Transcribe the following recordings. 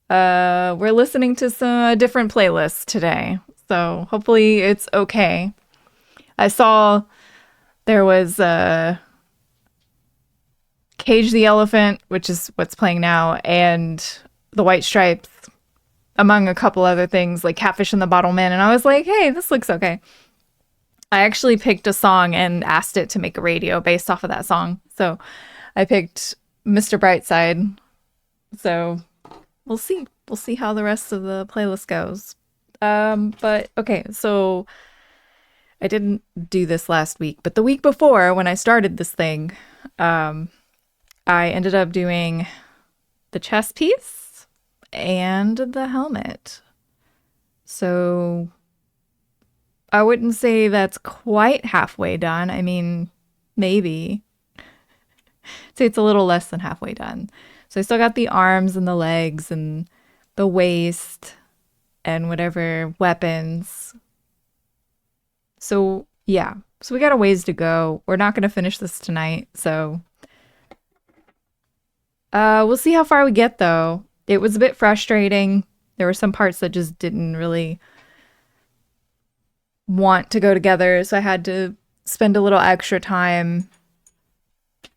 We're listening to some different playlists today, so hopefully it's okay. I saw there was Cage the Elephant, which is what's playing now, and The White Stripes, among a couple other things like Catfish and the Bottle Man, and I was like, hey, this looks okay. I actually picked a song and asked it to make a radio based off of that song. So I picked Mr. Brightside. So we'll see. We'll see how the rest of the playlist goes. But okay, so I didn't do this last week, but the week before when I started this thing, um, I ended up doing the chest piece and the helmet. So I wouldn't say that's quite halfway done. I mean, maybe. I'd say it's a little less than halfway done. So I still got the arms and the legs and the waist and whatever weapons. So yeah. So we got a ways to go. We're not gonna finish this tonight, so we'll see how far we get though. It was a bit frustrating. There were some parts that just didn't really want to go together, so I had to spend a little extra time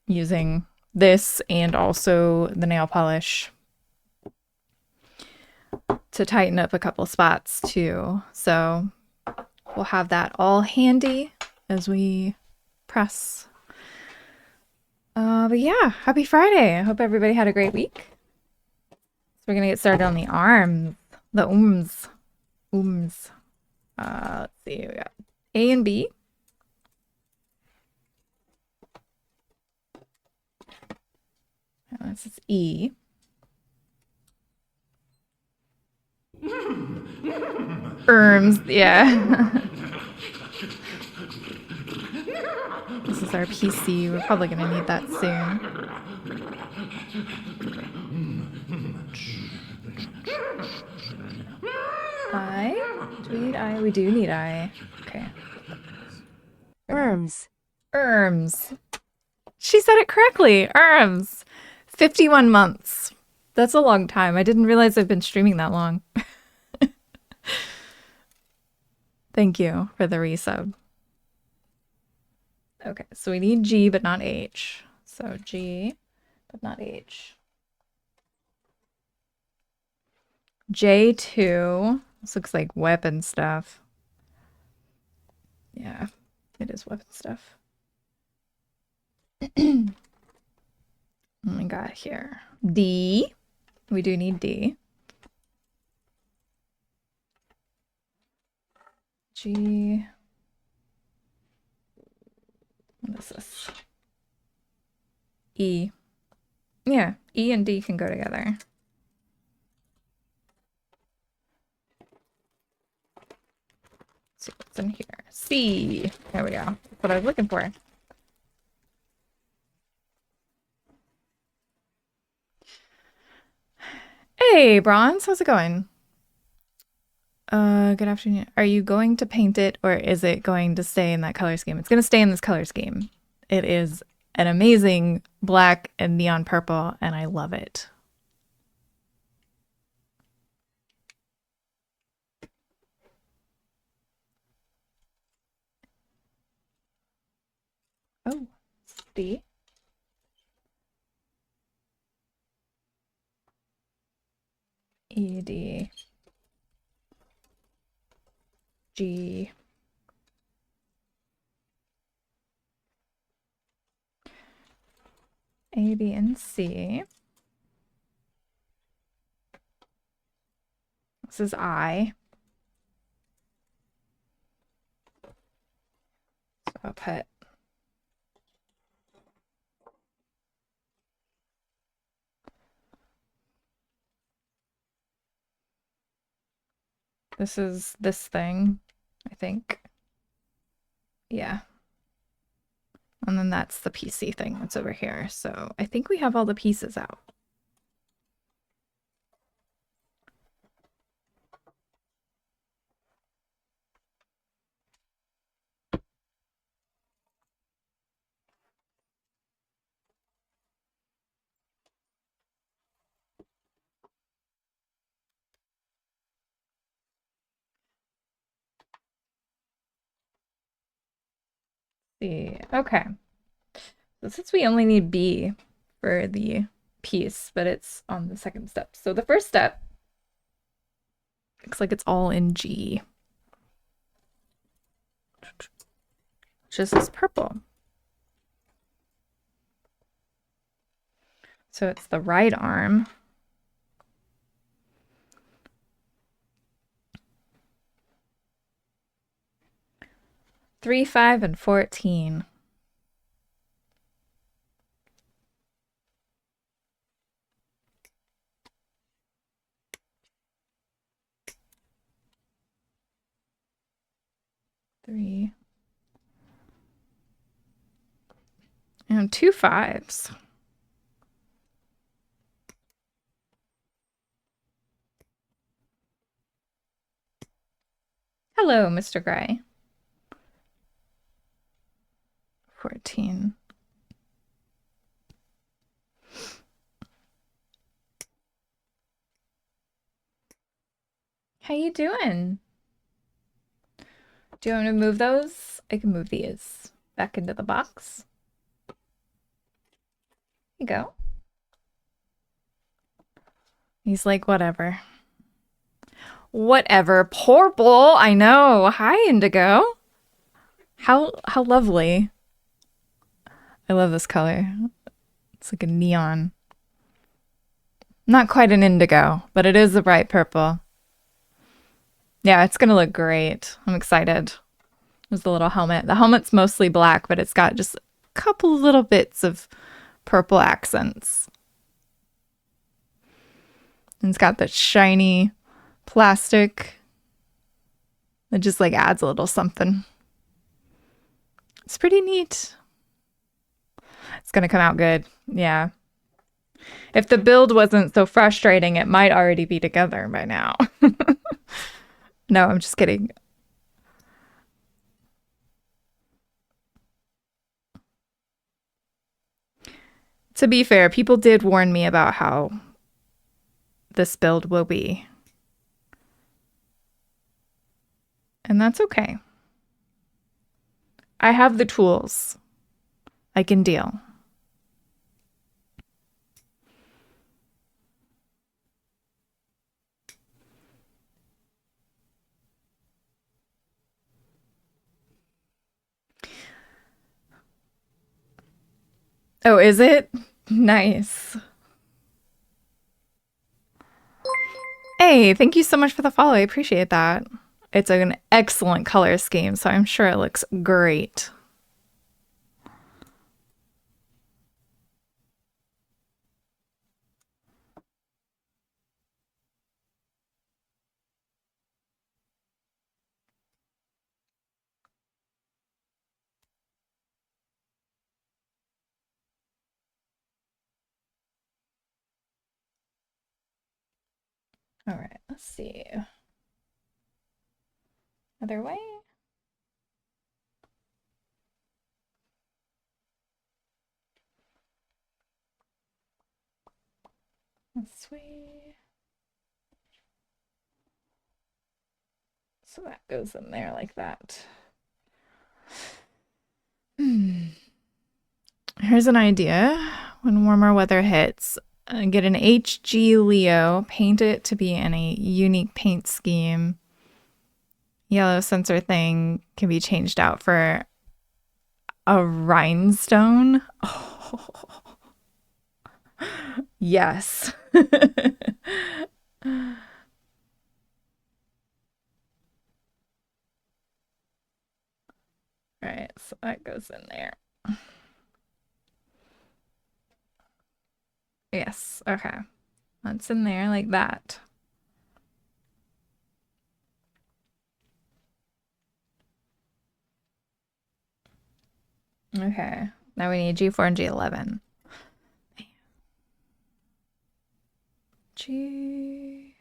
using this and also the nail polish to tighten up a couple spots too. So we'll have that all handy as we press. But yeah, happy Friday. I hope everybody had a great week. So we're gonna get started on the arms, the ums. Ums. Let's see, we got A and B. This is E. Erms, yeah. This is our PC. We're probably gonna need that soon. I? Do we need I? We do need I. Okay. Erms. Erms. She said it correctly. Erms. 51 months. That's a long time. I didn't realize I've been streaming that long. Thank you for the resub. Okay, so we need G but not H. So G but not H. J2. This looks like weapon stuff. Yeah, it is weapon stuff. What we got here? D. We do need D. G. What is this? E. Yeah, E and D can go together. Let's see what's in here. C. There we go. That's what I was looking for. Hey, Bronze. How's it going? Good afternoon. Are you going to paint it or is it going to stay in that color scheme? It's going to stay in this color scheme. It is an amazing black and neon purple, and I love it. Oh, D. E, D. G. A, B, and C. This is I. So I'll put this is this thing, I think. Yeah. And then that's the PC thing that's over here. So I think we have all the pieces out. see. Okay. So since we only need B for the piece, but it's on the second step. So the first step looks like it's all in G. Which is this purple. So it's the right arm. Three, 5, and 14. Three. And 2 5s. Hello, Mr. Gray. 14. How you doing? Do you want me to move those? I can move these back into the box. Here you go. He's like, whatever. Whatever. Purple. I know. Hi, Indigo. How lovely. I love this color. It's like a neon. Not quite an indigo, but it is a bright purple. Yeah, it's gonna look great. I'm excited. There's the little helmet. The helmet's mostly black, but it's got just a couple little bits of purple accents. And it's got that shiny plastic that just like adds a little something. It's pretty neat. It's gonna come out good. Yeah. If the build wasn't so frustrating, it might already be together by now. No, I'm just kidding. To be fair, people did warn me about how this build will be. And that's okay. I have the tools. I can deal. Oh, is it? Nice. Hey, thank you so much for the follow. I appreciate that. It's an excellent color scheme, so I'm sure it looks great. All right, let's see. Other way? This way. So that goes in there like that. Here's an idea. When warmer weather hits, get an HG Leo, paint it to be in a unique paint scheme. Yellow sensor thing can be changed out for a rhinestone. Oh. Yes. Right, so that goes in there. Yes, okay. That's in there like that. Okay, now we need G4 and G11. G.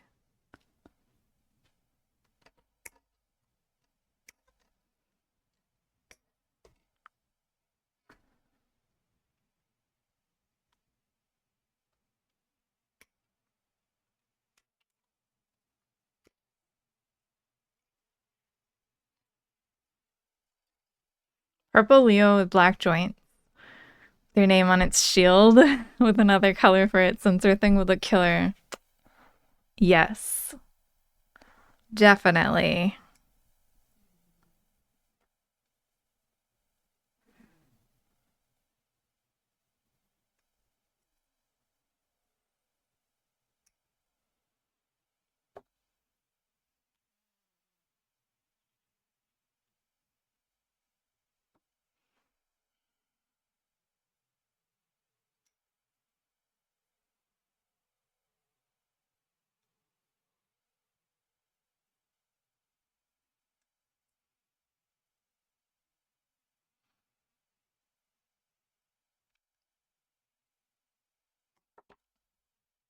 Purple Leo with black joints. Their name on its shield with another color for its sensor thing with a killer. Yes, definitely.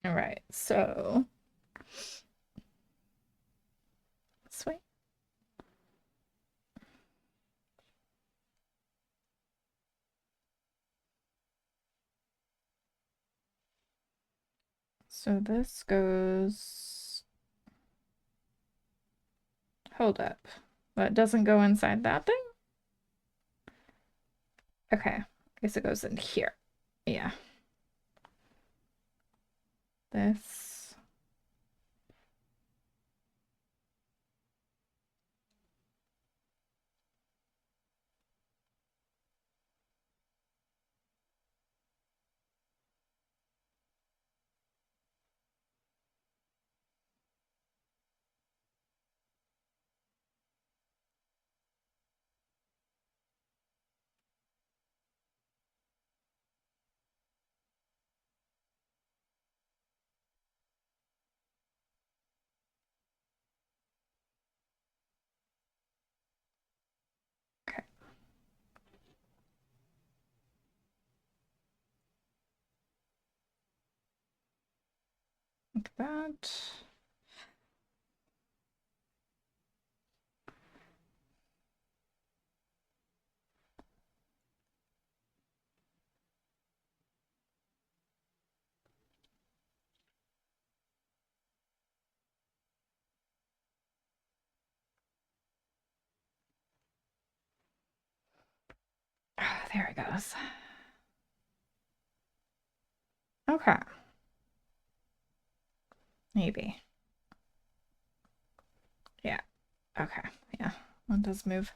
All right, so this way. So this goes. Hold up. That doesn't go inside that thing? Okay. I guess it goes in here. Yeah. This. Okay. Like that. Oh, there it goes. Okay. Maybe. Yeah. Okay. Yeah. One does move.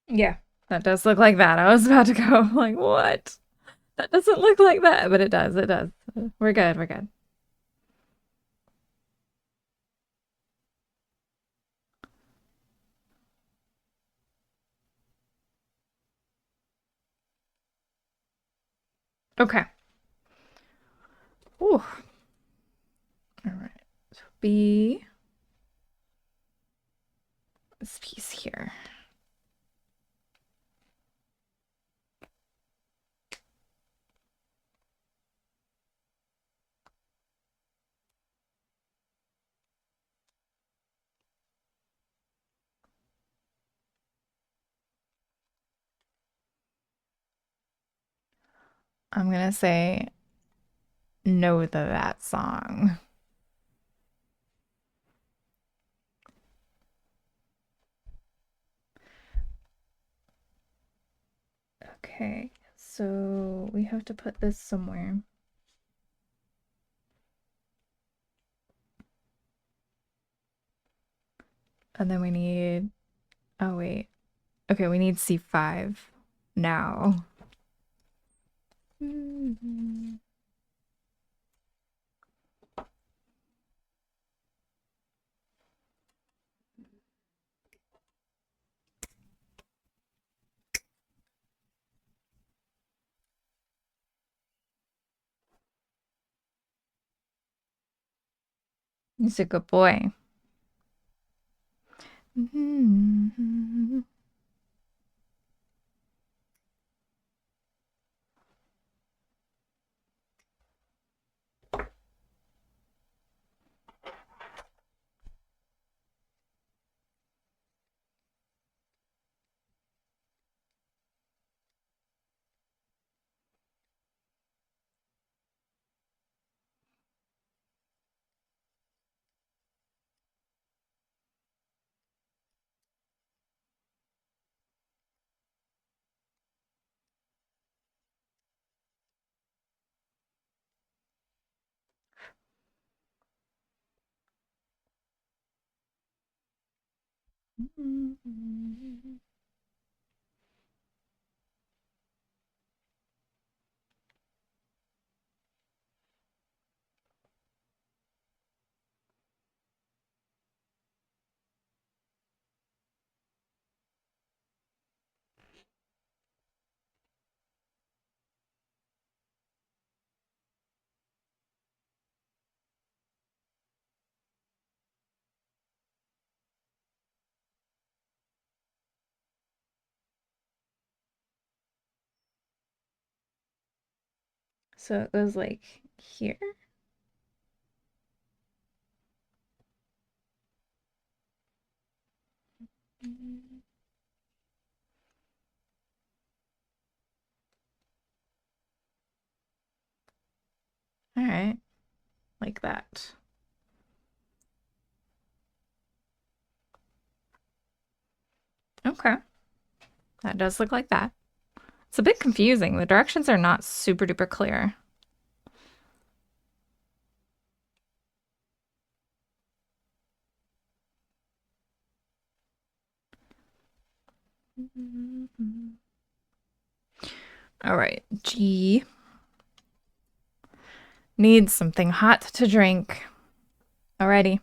Yeah. That does look like that. I was about to go like, what? That doesn't look like that, but it does. It does. We're good. We're good. Okay. Ooh. All right. So B, this piece here. I'm gonna say know that song. Okay, so we have to put this somewhere. And then we need, oh wait. Okay, we need C5 now. He's a good boy. So it goes like here. All right, like that. Okay, that does look like that. It's a bit confusing. The directions are not super duper clear. All right, G needs something hot to drink. Alrighty.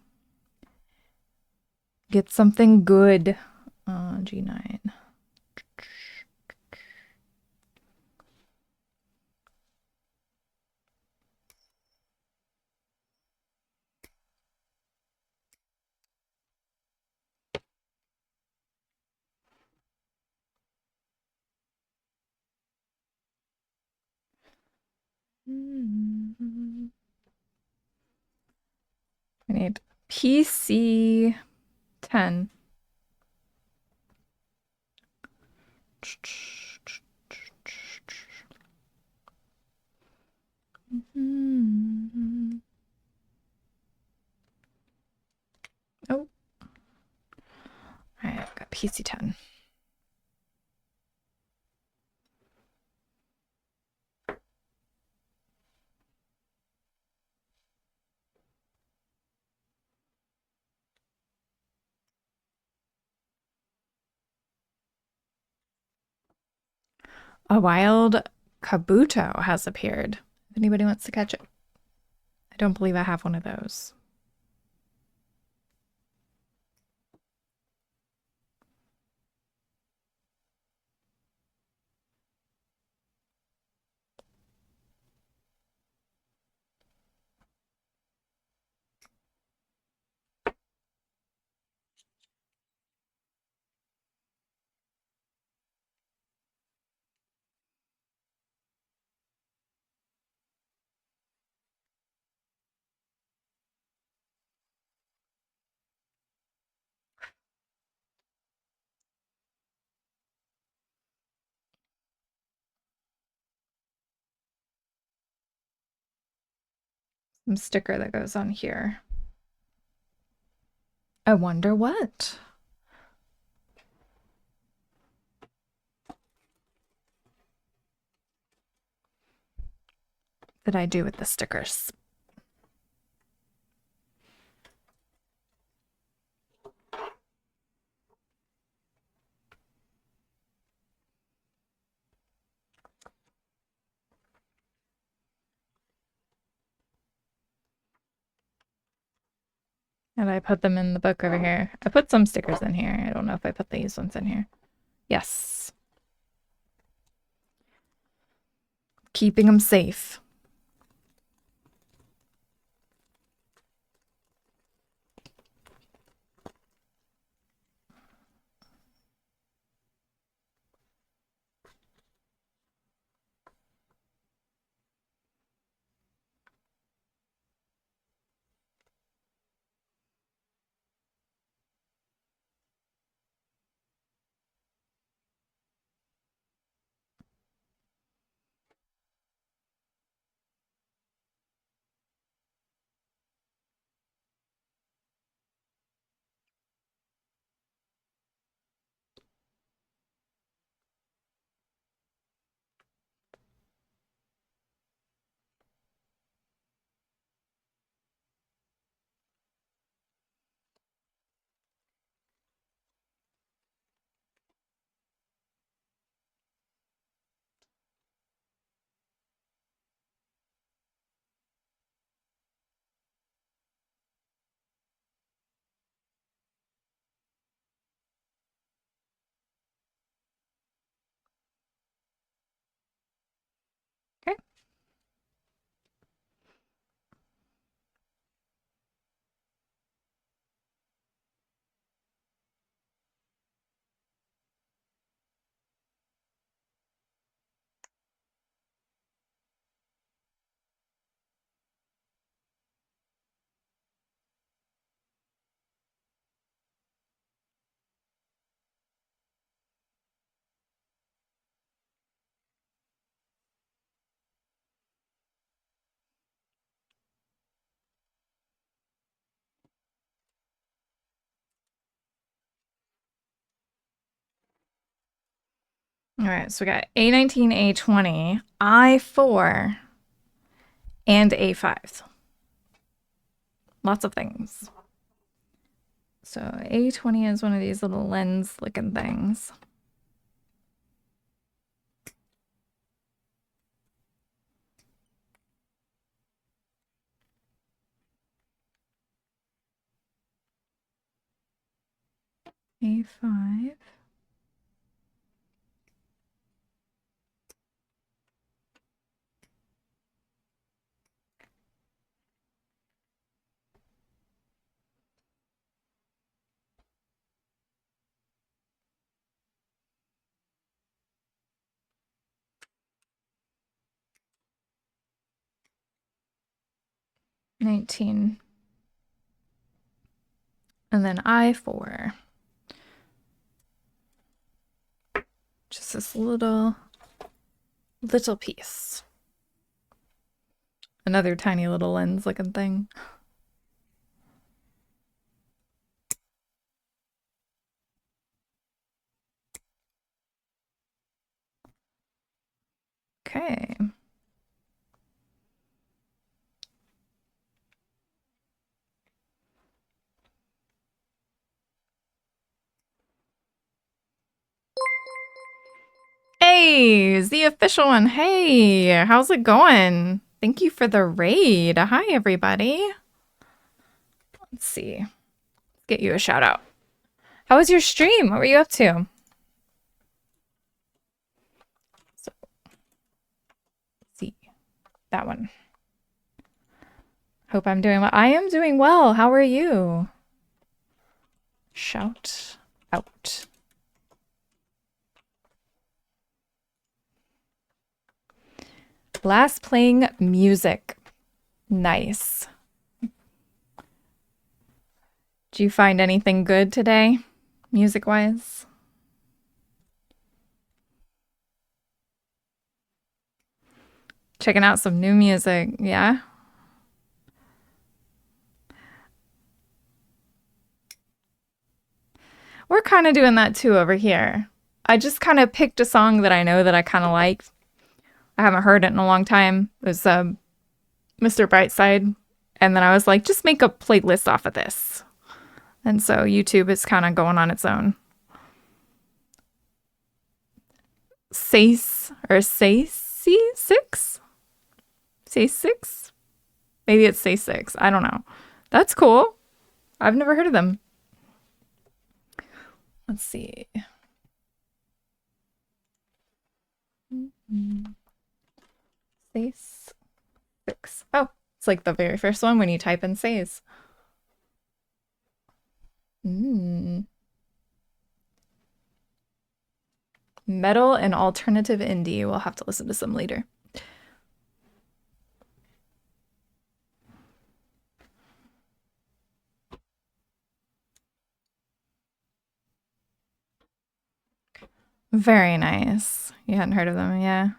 Get something good. G9. I need PC 10. Oh. Alright, I've got PC 10. A wild Kabuto has appeared. If anybody wants to catch it. I don't believe I have one of those. Some sticker that goes on here. I wonder what. Did I do with the stickers? And I put them in the book over here. I put some stickers in here. I don't know if I put these ones in here. Yes. Keeping them safe. All right, so we got A19, A20, I4, and A5. Lots of things. So A20 is one of these little lens looking things. A5. $19. And then I4. Just this little piece. Another tiny little lens looking thing. Okay. Hey, the official one. Hey, how's it going? Thank you for the raid. Hi, everybody. Let's see. Let's get you a shout out. How was your stream? What were you up to? So, let's see. That one. Hope I'm doing well. I am doing well. How are you? Shout out. Last playing music. Nice. Did you find anything good today, music-wise? Checking out some new music, yeah? We're kind of doing that too over here. I just kind of picked a song that I know that I kind of liked. I haven't heard it in a long time. It was Mr. Brightside. And then I was like, just make a playlist off of this. And so YouTube is kind of going on its own. Sace or Sace 6? Say 6? Maybe it's Say 6. I don't know. That's cool. I've never heard of them. Let's see. Say 6. Oh, it's like the very first one when you type in Says. Metal and alternative indie. We'll have to listen to some later. Very nice. You hadn't heard of them, yeah.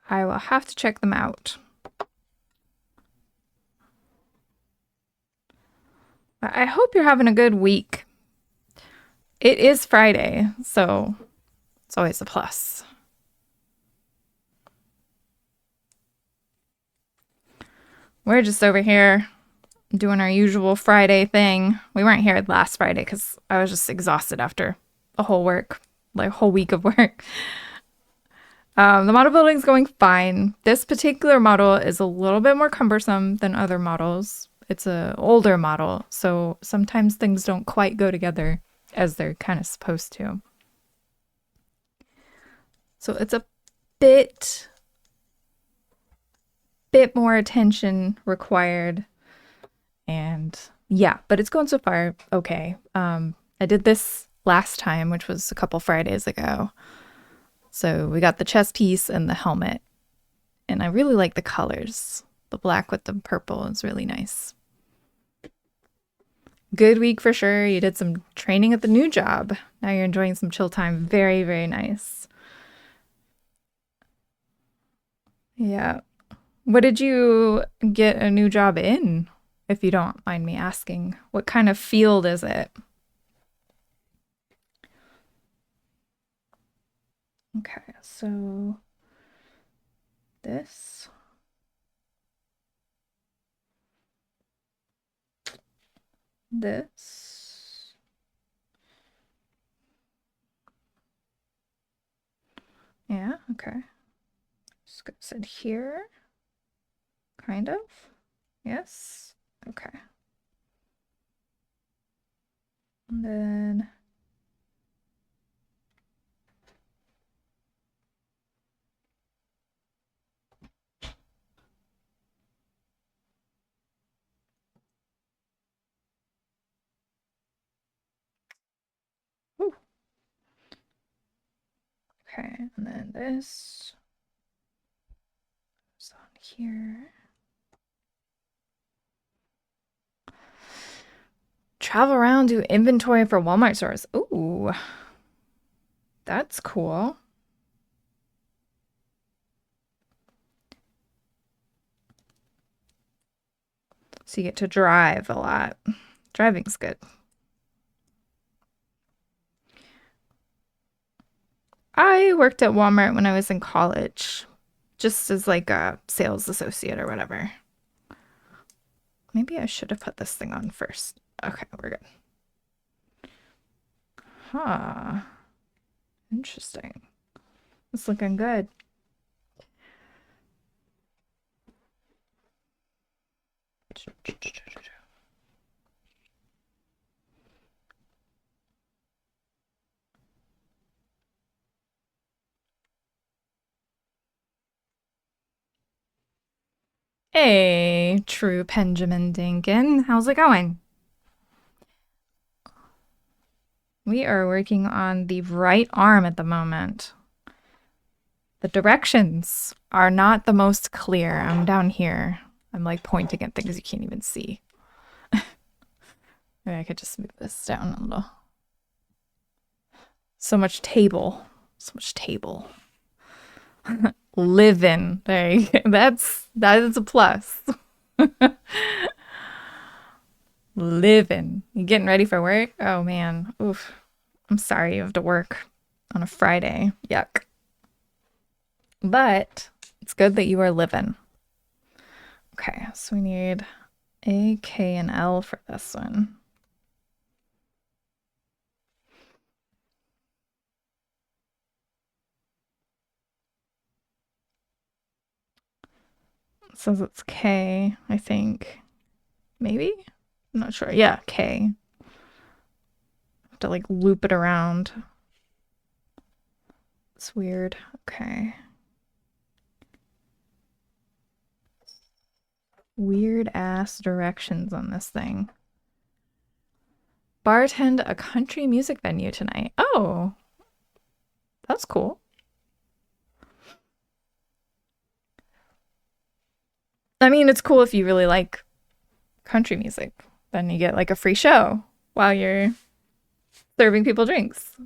I will have to check them out. I hope you're having a good week. It is Friday, so it's always a plus. We're just over here doing our usual Friday thing. We weren't here last Friday because I was just exhausted after a whole week of work. The model building's going fine. This particular model is a little bit more cumbersome than other models. It's an older model, so sometimes things don't quite go together as they're kind of supposed to. So it's a bit more attention required. And yeah, but it's going so far okay. I did this last time, which was a couple Fridays ago. So we got the chest piece and the helmet. And I really like the colors. The black with the purple is really nice. Good week for sure. You did some training at the new job. Now you're enjoying some chill time. Very, very nice. Yeah. What did you get a new job in, if you don't mind me asking? What kind of field is it? Okay, so this. This. Yeah, okay. Just gonna sit here. Kind of. Yes. Okay. And then ooh, okay, and then this is on here. Travel around, do inventory for Walmart stores. Ooh, that's cool. So you get to drive a lot. Driving's good. I worked at Walmart when I was in college, just as like a sales associate or whatever. Maybe I should have put this thing on first. Okay, we're good. Huh. Interesting. It's looking good. Hey, true Benjamin Dinkin. How's it going? We are working on the right arm at the moment. The directions are not the most clear. I'm down here. I'm like pointing at things you can't even see. Maybe I could just move this down a little. So much table. So much table. Living. There you go. That is a plus. Living. You getting ready for work? Oh man. Oof. I'm sorry you have to work on a Friday. Yuck. But it's good that you are living. Okay, so we need A, K, and L for this one. It says it's K, I think. Maybe? I'm not sure. Yeah, K. Have to like loop it around. It's weird. Okay. Weird ass directions on this thing. Bartend a country music venue tonight. Oh, that's cool. I mean, it's cool if you really like country music. Then you get like a free show while you're serving people drinks.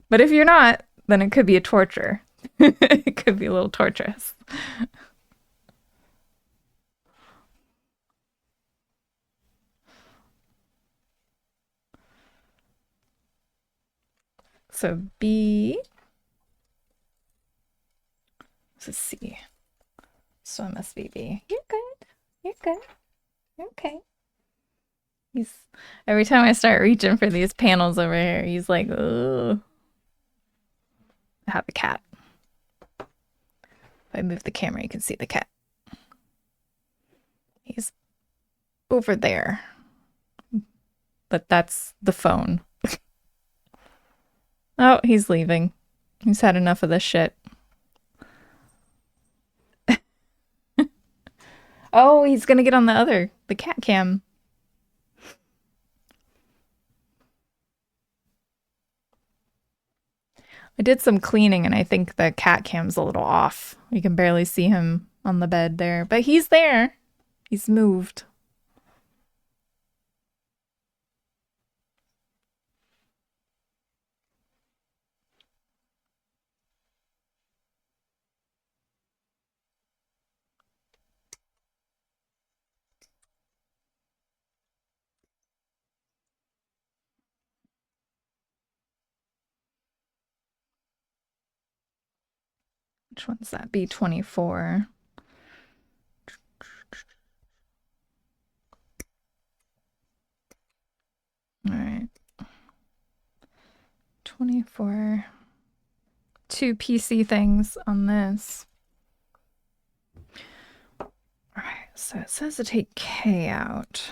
But if you're not, then it could be a torture. It could be a little torturous. So B. This is C. So it must be B. You're good. You're good. You're okay. He's every time I start reaching for these panels over here, he's like, "Oh, I have a cat." If I move the camera, you can see the cat. He's over there, but that's the phone. Oh, he's leaving. He's had enough of this shit. Oh, he's gonna get on the cat cam. I did some cleaning and I think the cat cam's a little off. You can barely see him on the bed there, but he's there. He's moved. Which one's that? B24. All right. 24. 2 PC things on this. All right, so it says to take K out.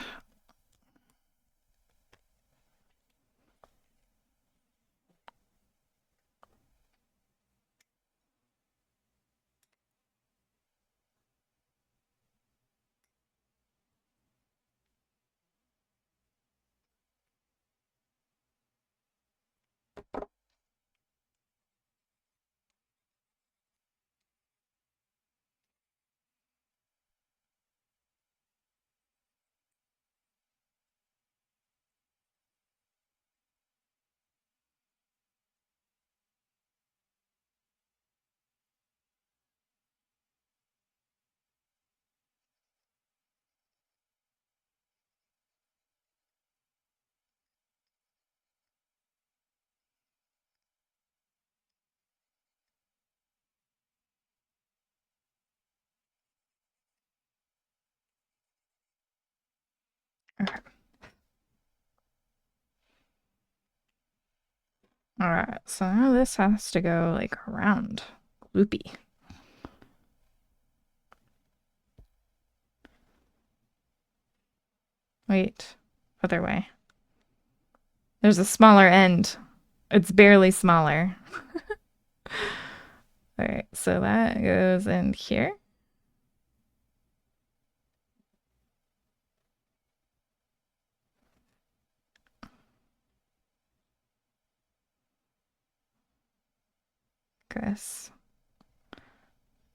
Okay. All right, so now this has to go like around. Loopy. Wait, other way. There's a smaller end. It's barely smaller. All right, so that goes in here. Guess.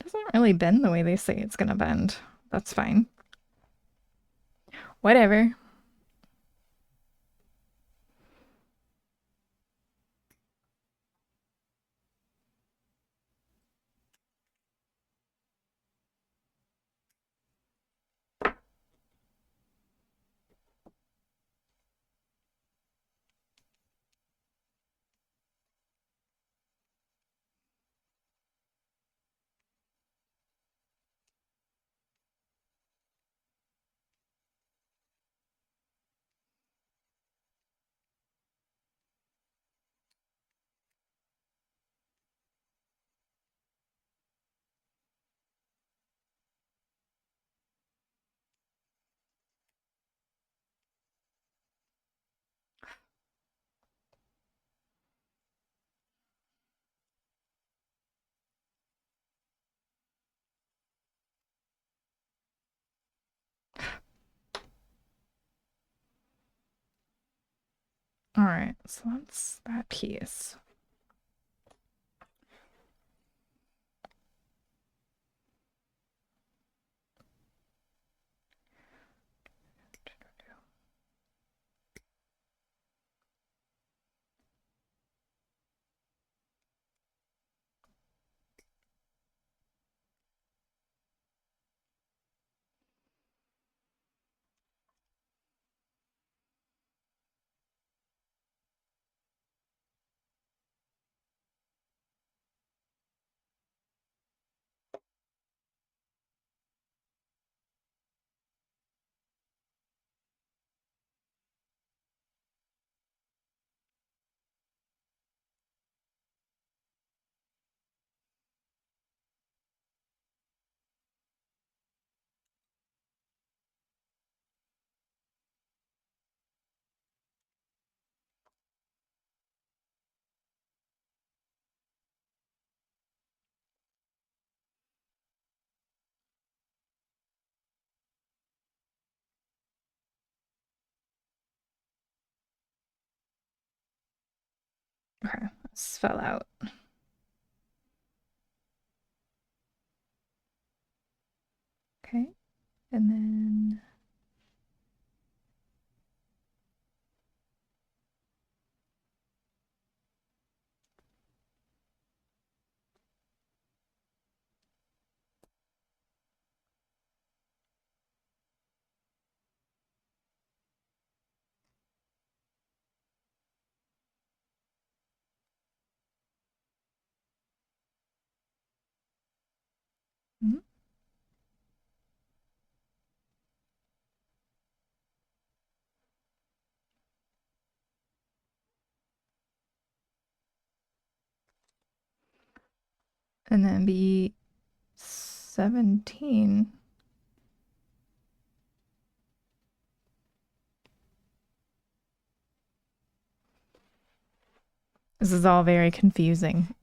Doesn't really bend the way they say it's gonna bend. That's fine. Whatever. All right, so that's that piece. Okay, this fell out. Okay, and then and then be 17. This is all very confusing.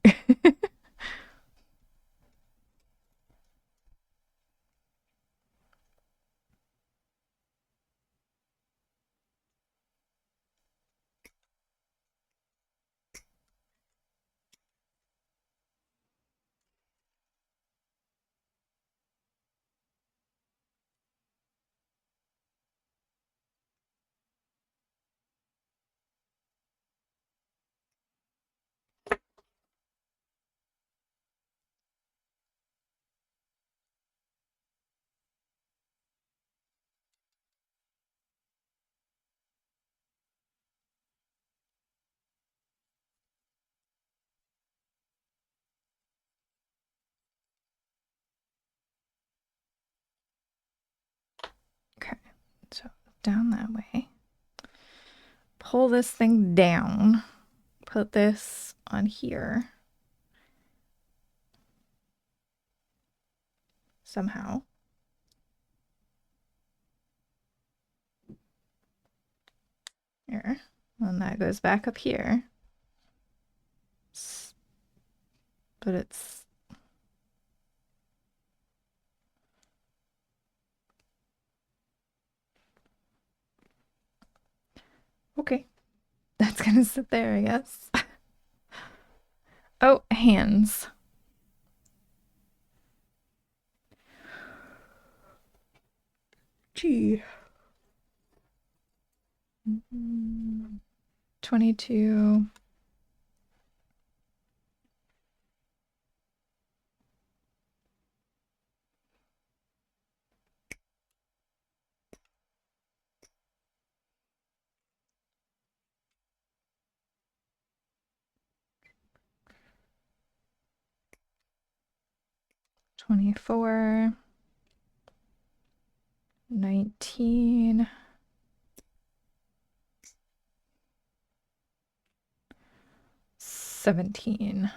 Okay, so down that way. Pull this thing down. Put this on here. Somehow. Here. And that goes back up here. But it's... Okay. That's gonna sit there, I guess. Oh, hands. Gee. 22. $24, 19, 17.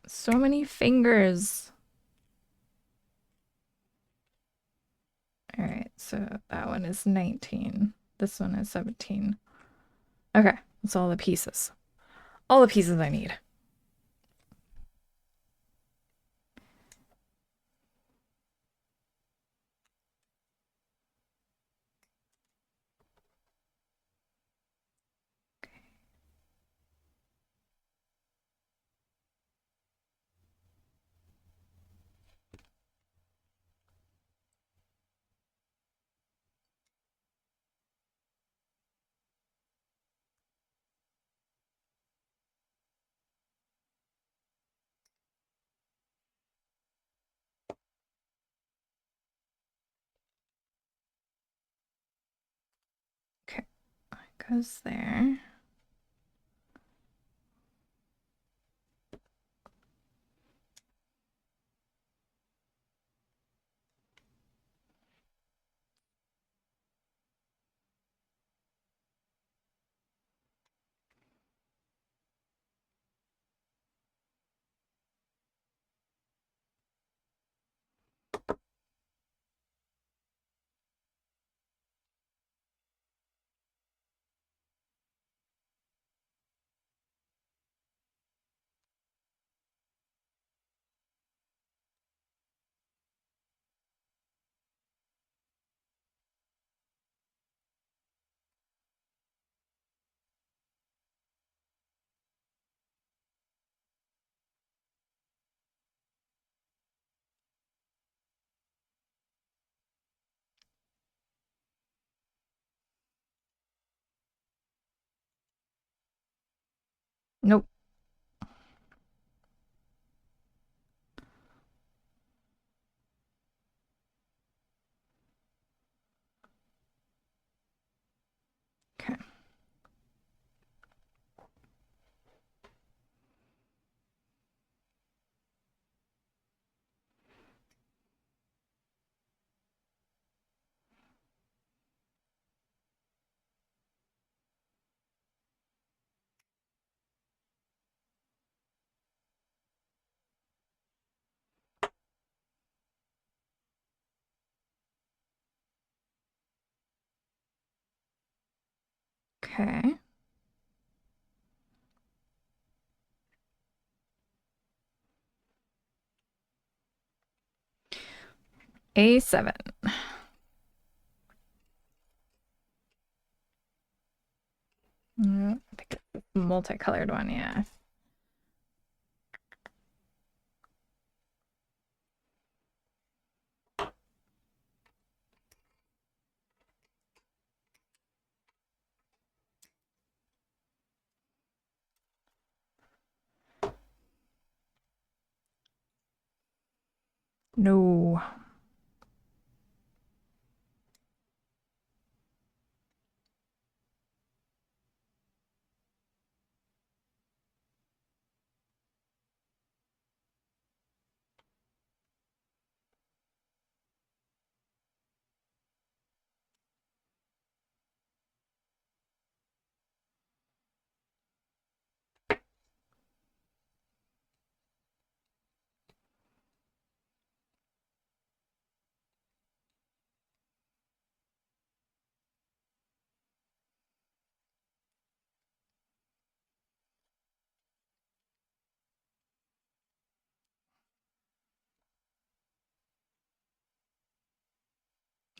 So many fingers. All right, so that one is 19. This one is 17. Okay, that's all the pieces. All the pieces I need. Okay, that goes there. Nope. Okay. Okay. A7. I think it's a multicolored one, yeah. No.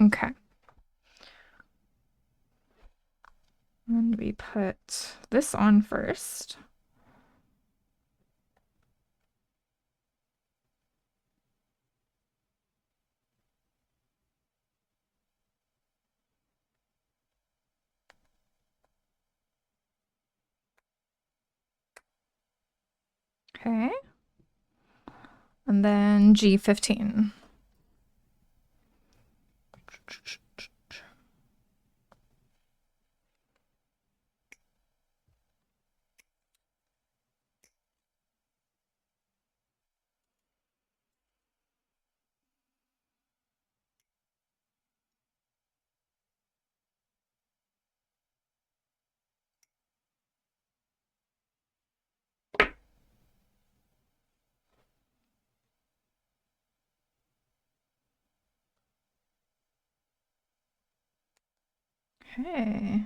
Okay. And we put this on first. Okay. And then G15. Okay.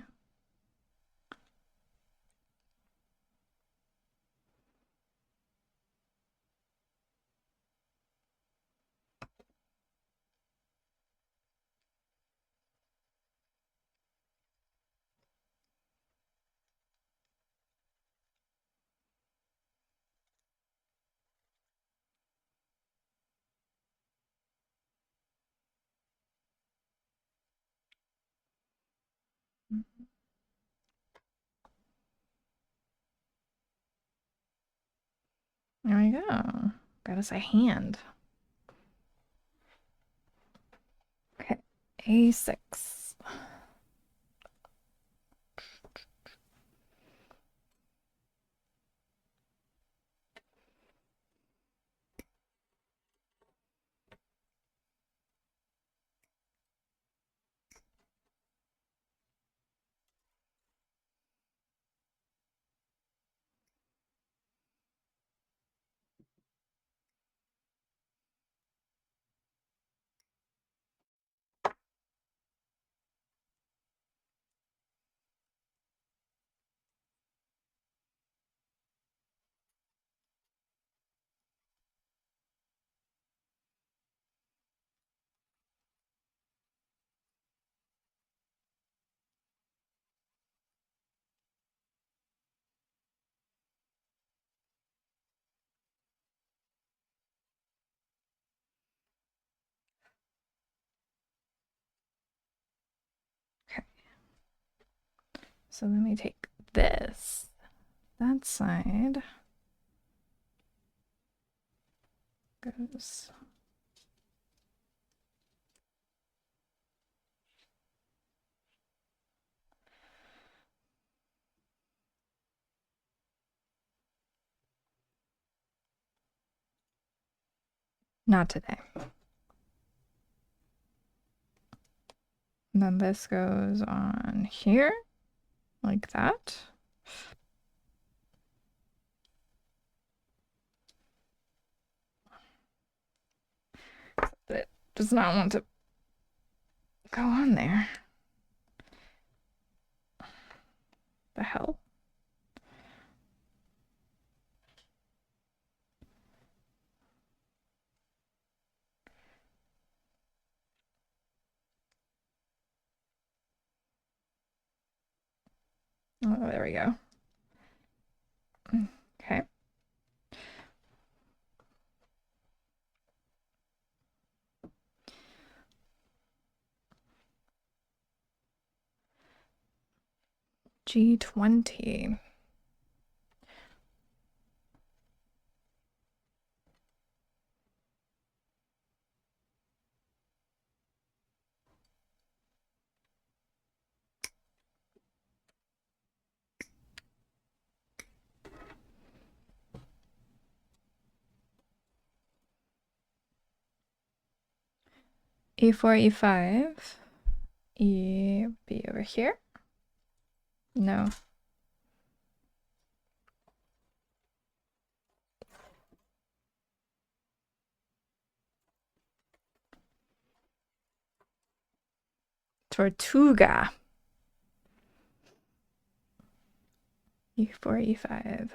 There we go. Got us a hand. Okay. A6. Okay. So then we take this. That side goes. Not today. And then this goes on here, like that. But it does not want to go on there. The hell? Oh, there we go. Okay. G20. E4, E5. E, B over here? No. Tortuga. E4, E5.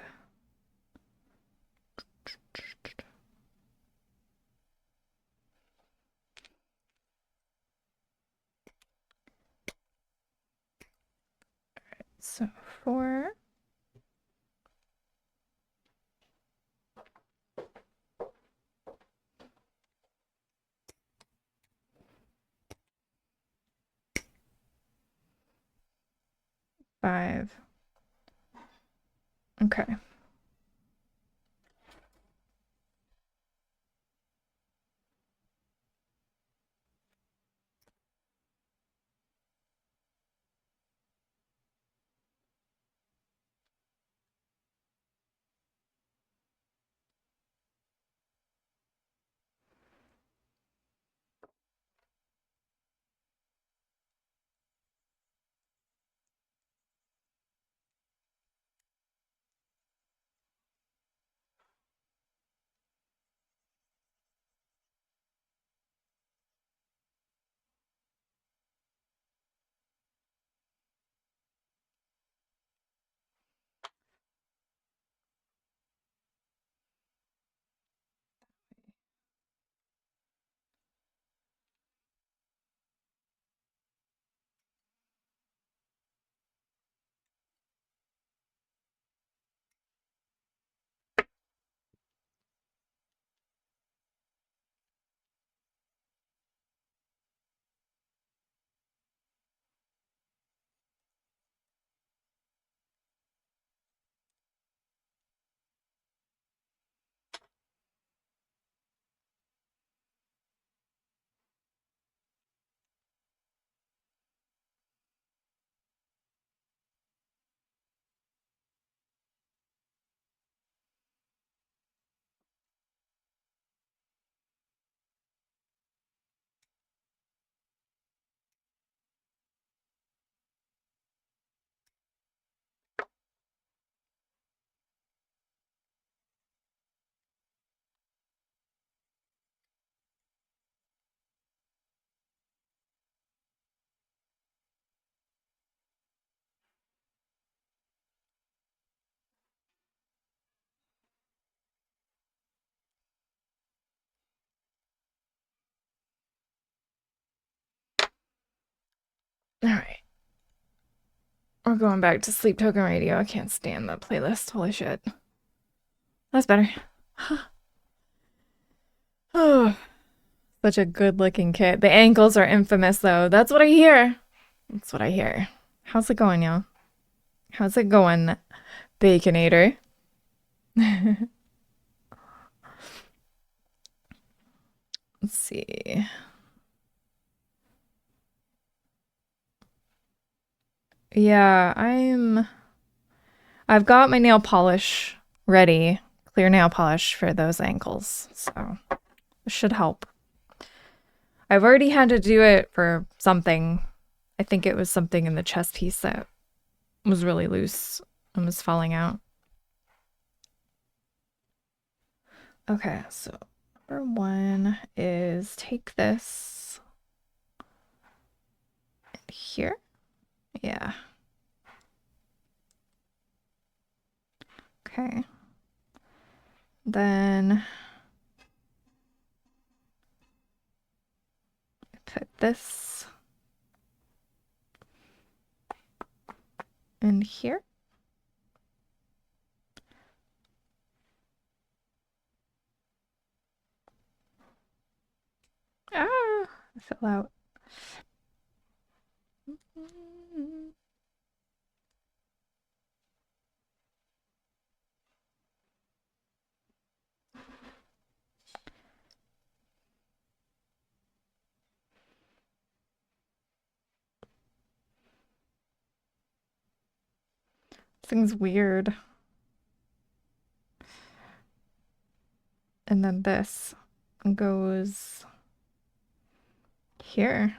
So 4. Five. Okay. All right. We're going back to Sleep Token Radio. I can't stand the playlist. Holy shit. That's better. Oh, such a good looking kit. The ankles are infamous though. That's what I hear. That's what I hear. How's it going, y'all? How's it going, Baconator? Let's see. Yeah, I've got my nail polish ready. Clear nail polish for those ankles. So it should help. I've already had to do it for something. I think it was something in the chest piece that was really loose and was falling out. Okay, so number 1 is take this here. Yeah. Okay. Then put this in here. Ah, it fell out. This thing's weird. And then this goes here.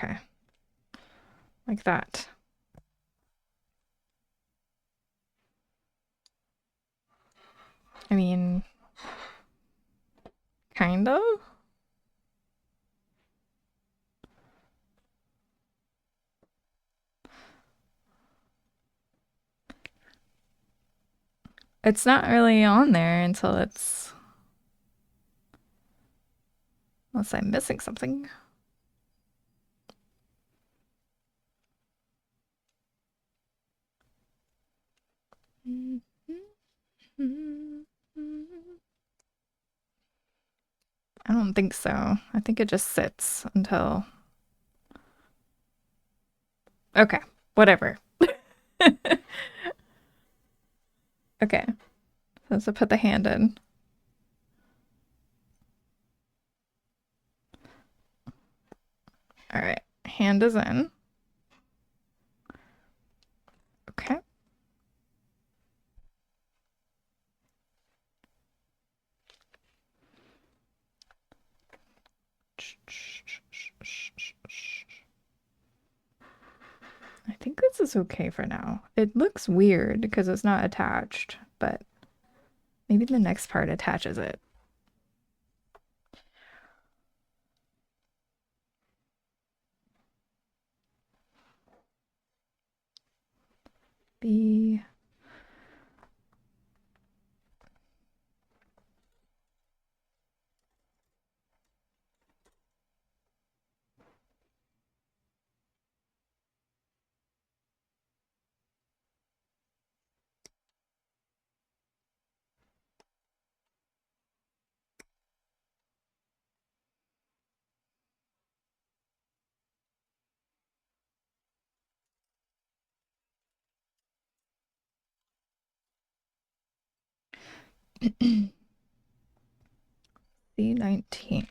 Okay. Like that. I mean, kind of. It's not really on there until it's... Unless I'm missing something. I don't think so. I think it just sits until... Okay, whatever. Okay, so let's put the hand in. All right, hand is in. Okay. I think this is okay for now. It looks weird because it's not attached, but maybe the next part attaches it. B. C19.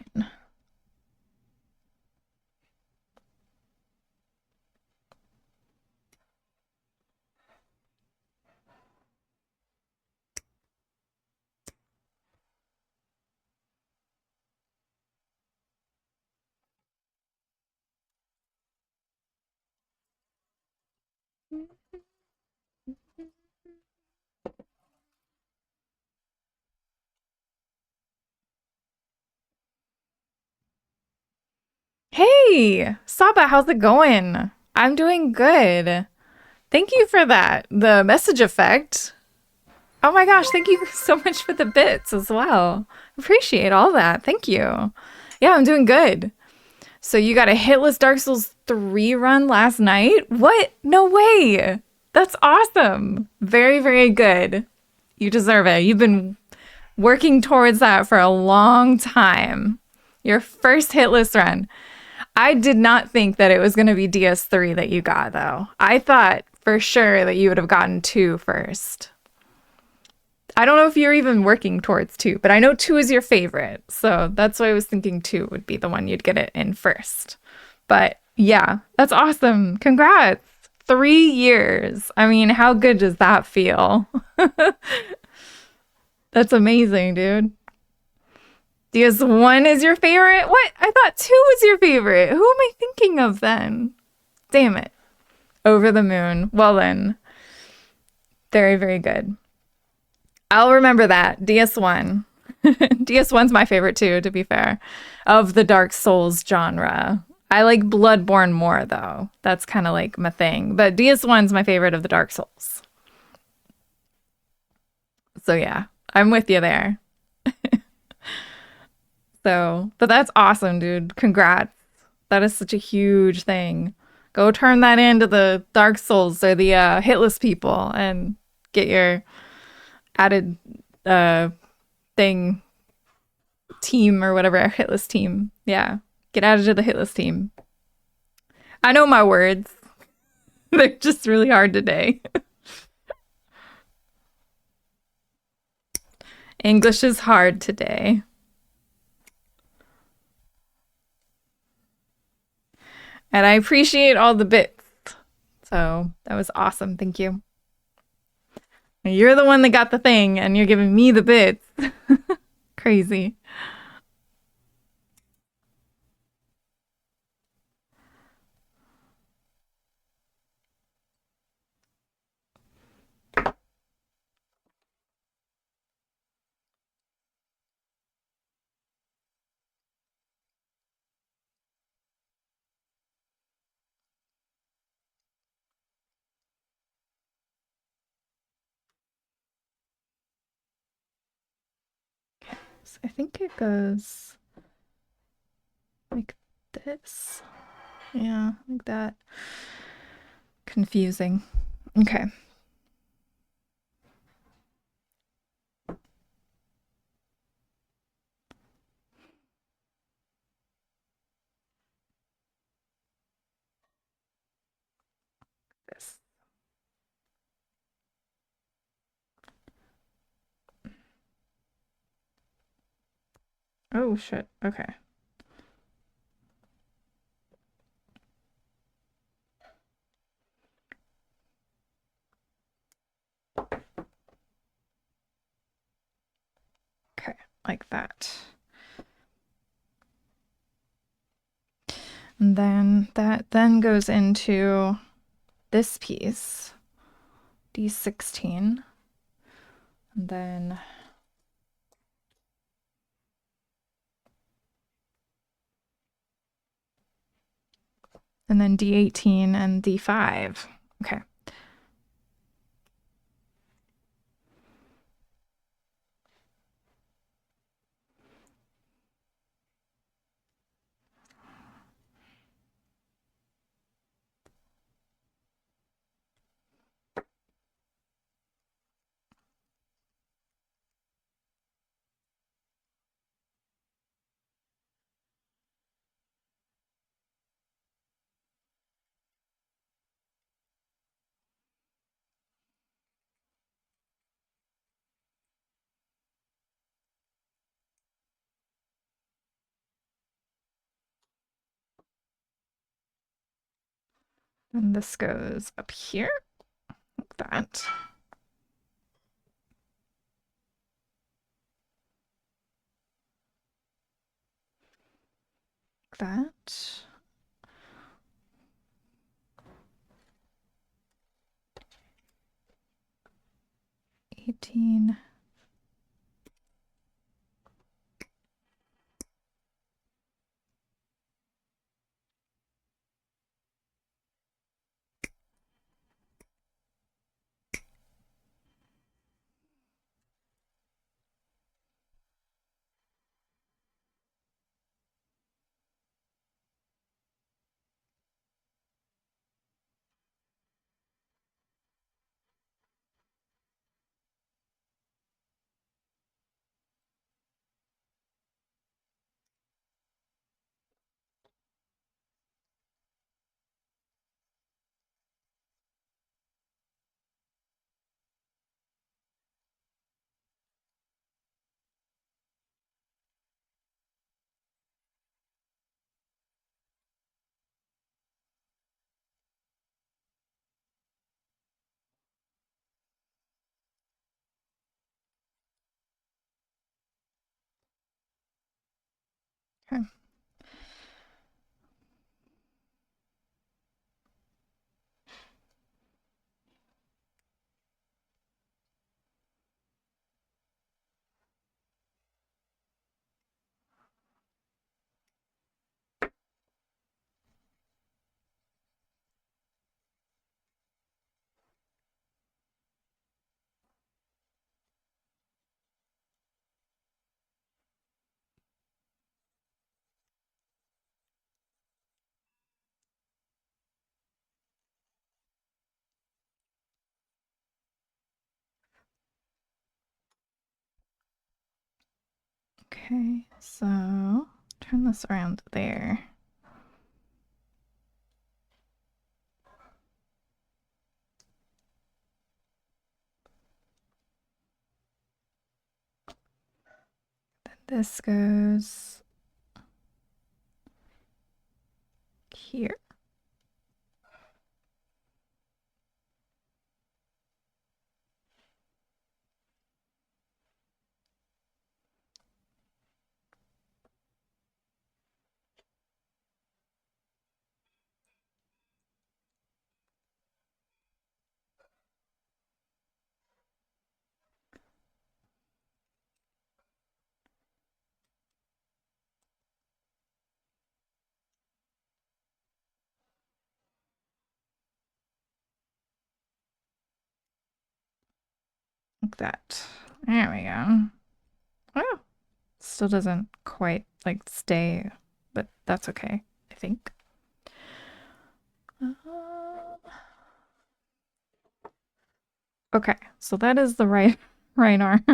Hey, Saba, how's it going? I'm doing good. Thank you for that. The message effect. Oh my gosh, thank you so much for the bits as well. Appreciate all that. Thank you. Yeah, I'm doing good. So you got a hitless Dark Souls 3 run last night? What? No way. That's awesome. Very, very good. You deserve it. You've been working towards that for a long time. Your first hitless run. I did not think that it was going to be DS3 that you got, though. I thought for sure that you would have gotten 2 first. I don't know if you're even working towards 2, but I know 2 is your favorite. So that's why I was thinking 2 would be the one you'd get it in first. But yeah, that's awesome. Congrats. 3 years. I mean, how good does that feel? That's amazing, dude. DS1 is your favorite? What? I thought 2 was your favorite. Who am I thinking of then? Damn it. Over the Moon. Well then, very, very good. I'll remember that. DS1. DS1's my favorite too, to be fair, of the Dark Souls genre. I like Bloodborne more though. That's kind of like my thing. But DS1's my favorite of the Dark Souls. So yeah, I'm with you there. So, but that's awesome, dude. Congrats. That is such a huge thing. Go turn that into the Dark Souls or the hitless people and get your added uh thing team or whatever, hitless team. Yeah. Get added to the hitless team. I know my words. They're just really hard today. English is hard today. And I appreciate all the bits. So that was awesome. Thank you. You're the one that got the thing and you're giving me the bits. Crazy. So I think it goes like this. Yeah, like that. Confusing. Okay. This. Oh shit. Okay. Okay. Like that. And then that then goes into this piece, D16. And then D18 and D5. Okay. And this goes up here, like that. Like that. 18. Okay. Okay, so turn this around there. Then this goes here. Like that. There we go. Oh, still doesn't quite like stay, but that's okay, I think. Okay, so that is the right arm.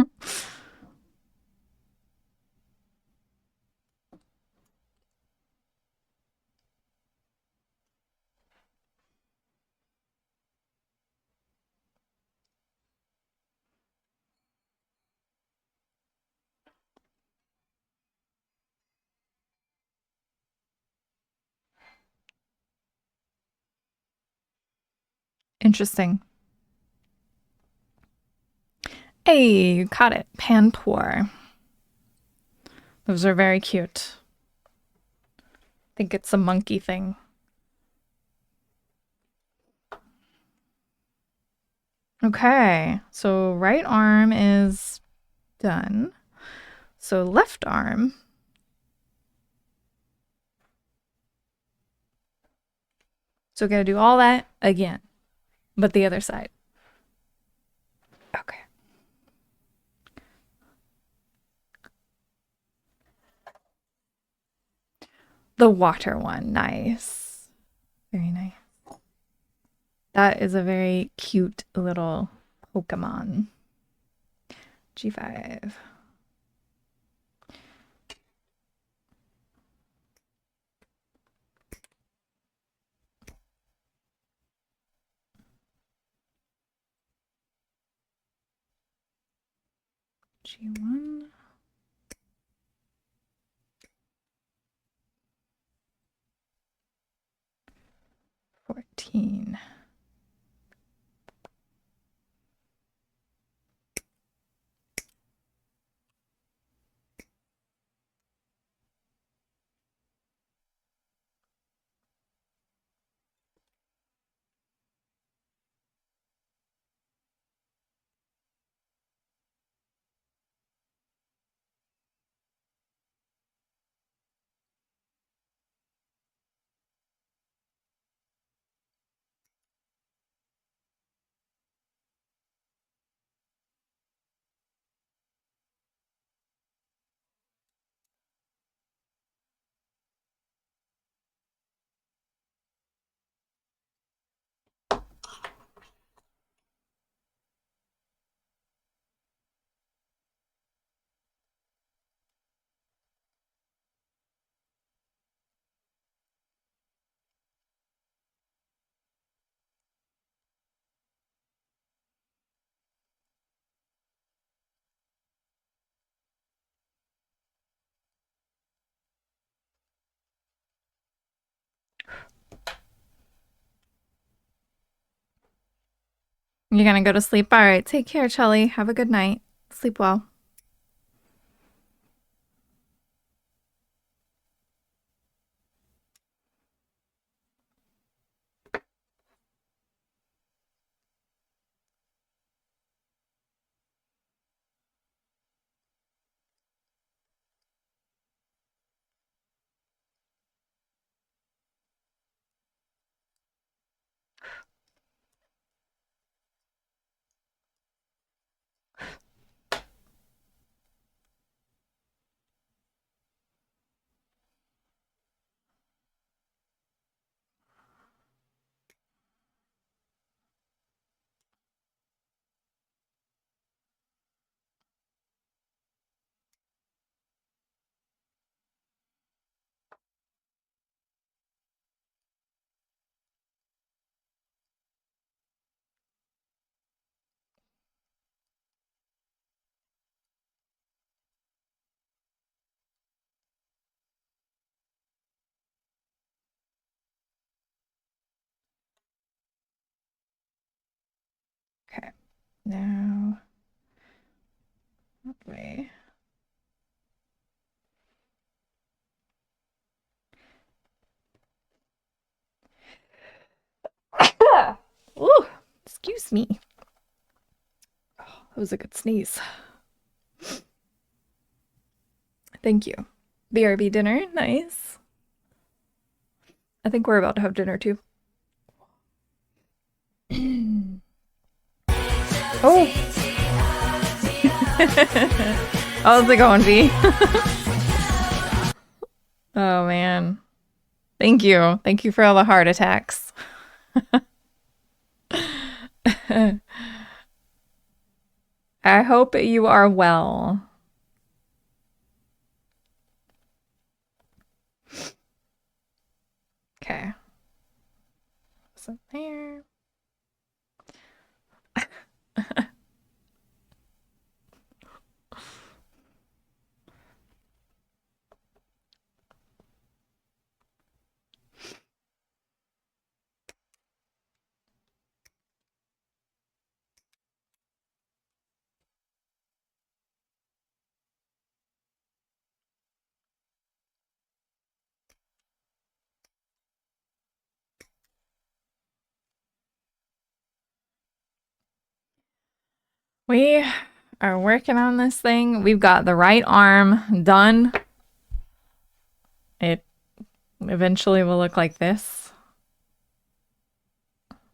Interesting. Hey, you caught it. Panpour. Those are very cute. I think it's a monkey thing. Okay, so right arm is done. So left arm. So gotta do all that again, but the other side. Okay. The water one, nice. Very nice. That is a very cute little Pokemon. G5. G1. $14. You're gonna go to sleep? All right, take care, Chelly. Have a good night. Sleep well. Okay. Now, okay. Ooh, excuse me. Oh, that was a good sneeze. Thank you. BRB dinner, nice. I think we're about to have dinner too. Oh. How's it going, V? Oh man. Thank you. Thank you for all the heart attacks. I hope you are well. Okay. So there. We are working on this thing. We've got the right arm done. It eventually will look like this.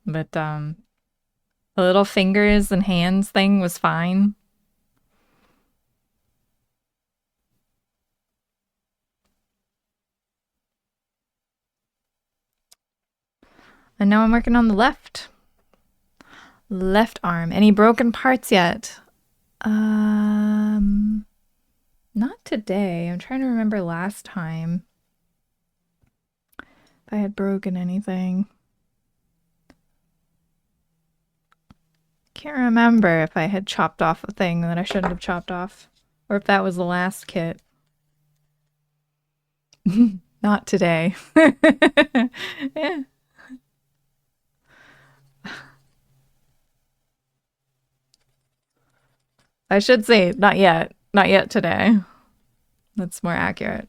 But the little fingers and hands thing was fine. And now I'm working on the left arm. Any broken parts yet? Not today. I'm trying to remember last time if I had broken anything. Can't remember if I had chopped off a thing that I shouldn't have chopped off, or if that was the last kit. Not today. Yeah. I should say not yet. Not yet today. That's more accurate.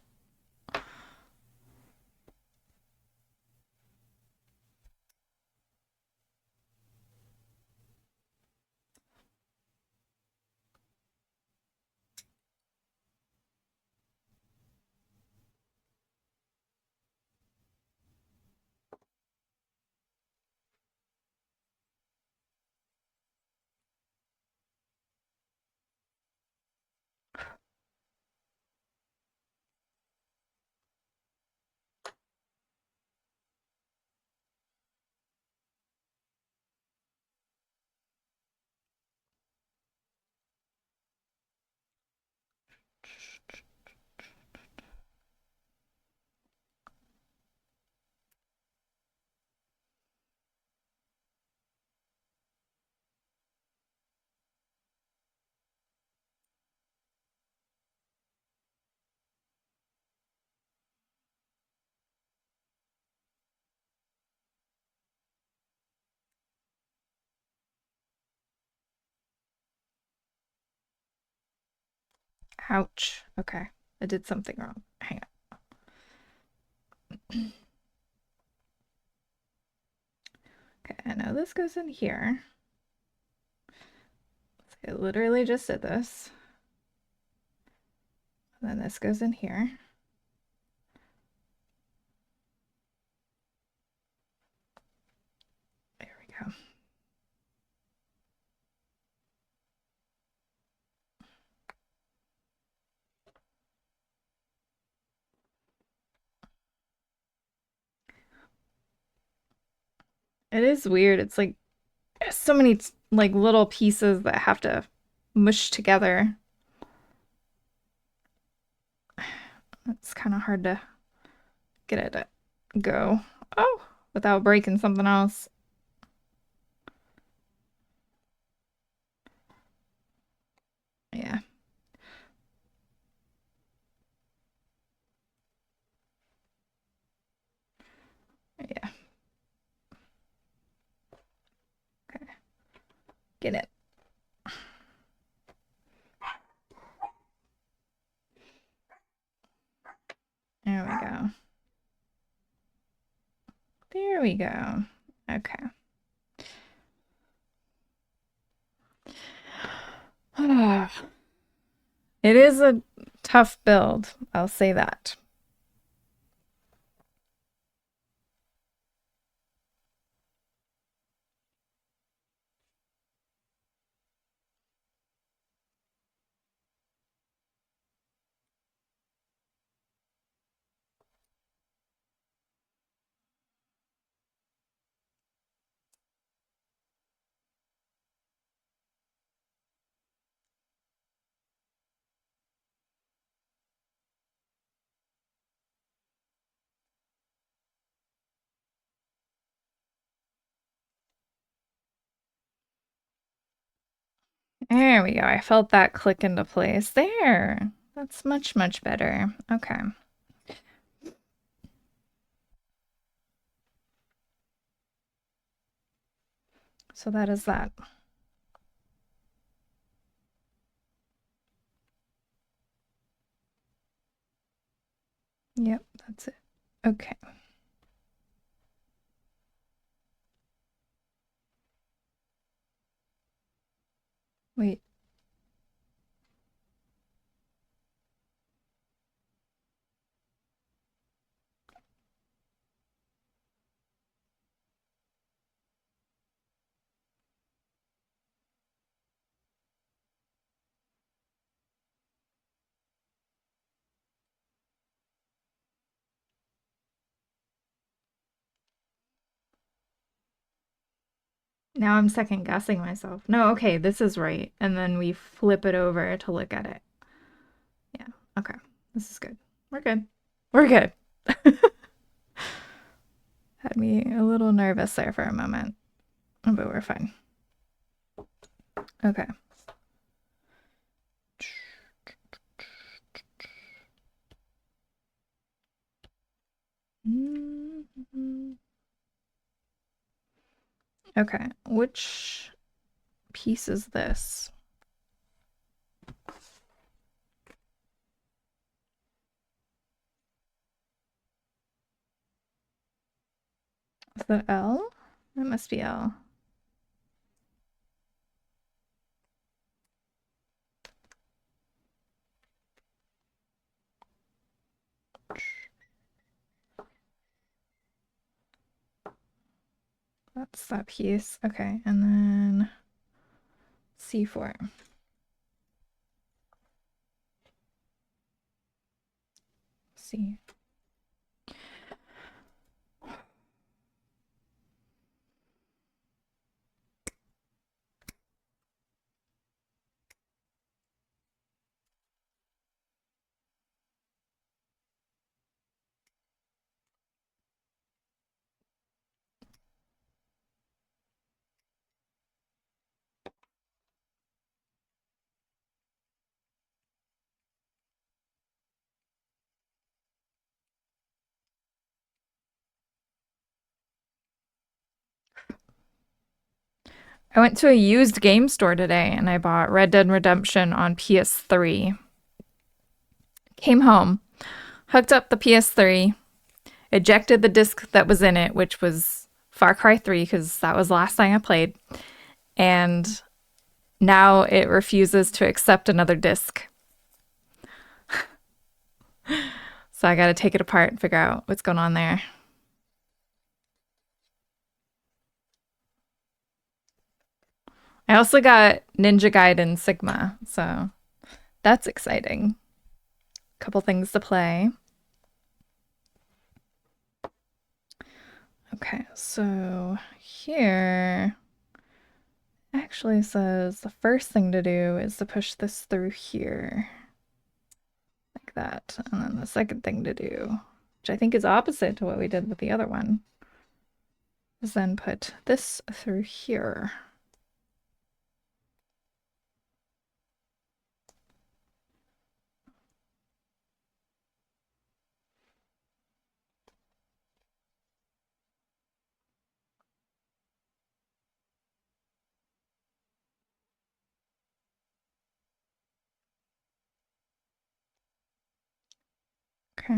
Ouch. Okay. I did something wrong. Hang on. Okay, I know this goes in here. I literally just did this. And then this goes in here. Okay. It is weird. It's like so many like little pieces that have to mush together. It's kind of hard to get it to go. Oh, without breaking something else. Yeah. Yeah. Okay. Get it. There we go. There we go. Okay. It is a tough build. I'll say that. There we go. I felt that click into place. There. That's much, much better. Okay. So that is that. Yep, that's it. Okay. Wait. Now I'm second guessing myself. No, okay, this is right. And then we flip it over to look at it. Yeah. Okay. This is good. We're good. We're good. Had me a little nervous there for a moment, but we're fine. Okay. Okay. Which piece is this? Is that L? That must be L. That's that piece. Okay, and then C4. C. I went to a used game store today and I bought Red Dead Redemption on PS3. Came home, hooked up the PS3, ejected the disc that was in it, which was Far Cry 3, because that was the last thing I played. And now it refuses to accept another disc. So I got to take it apart and figure out what's going on there. I also got Ninja Gaiden Sigma, so that's exciting. Couple things to play. Okay, so here actually says the first thing to do is to push this through here. Like that. And then the second thing to do, which I think is opposite to what we did with the other one, is then put this through here. Okay.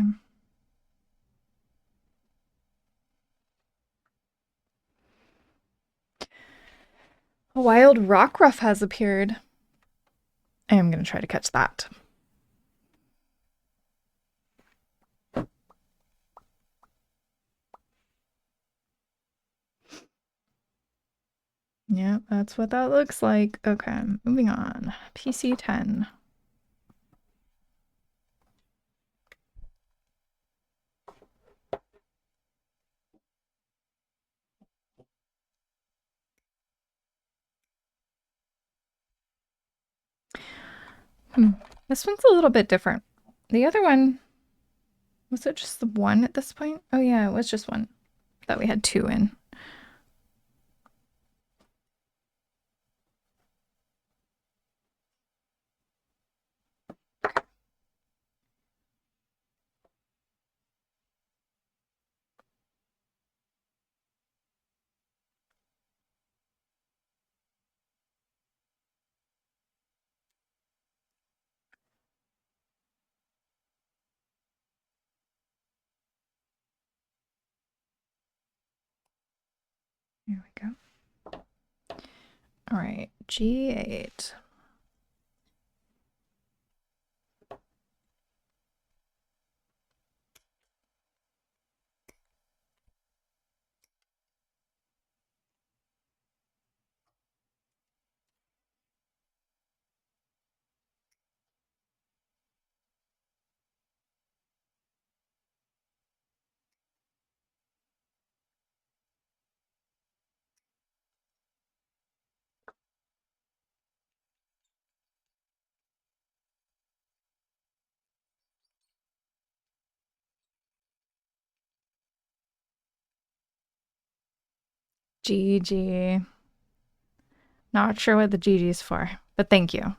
A wild rockruff has appeared. I am going to try to catch that. Yeah, that's what that looks like. Okay, moving on. PC 10. This one's a little bit different. The other one, was it just the one at this point? Oh yeah, it was just one. I thought we had two in. Here we go. All right, G8. GG. Not sure what the GG's for, but thank you.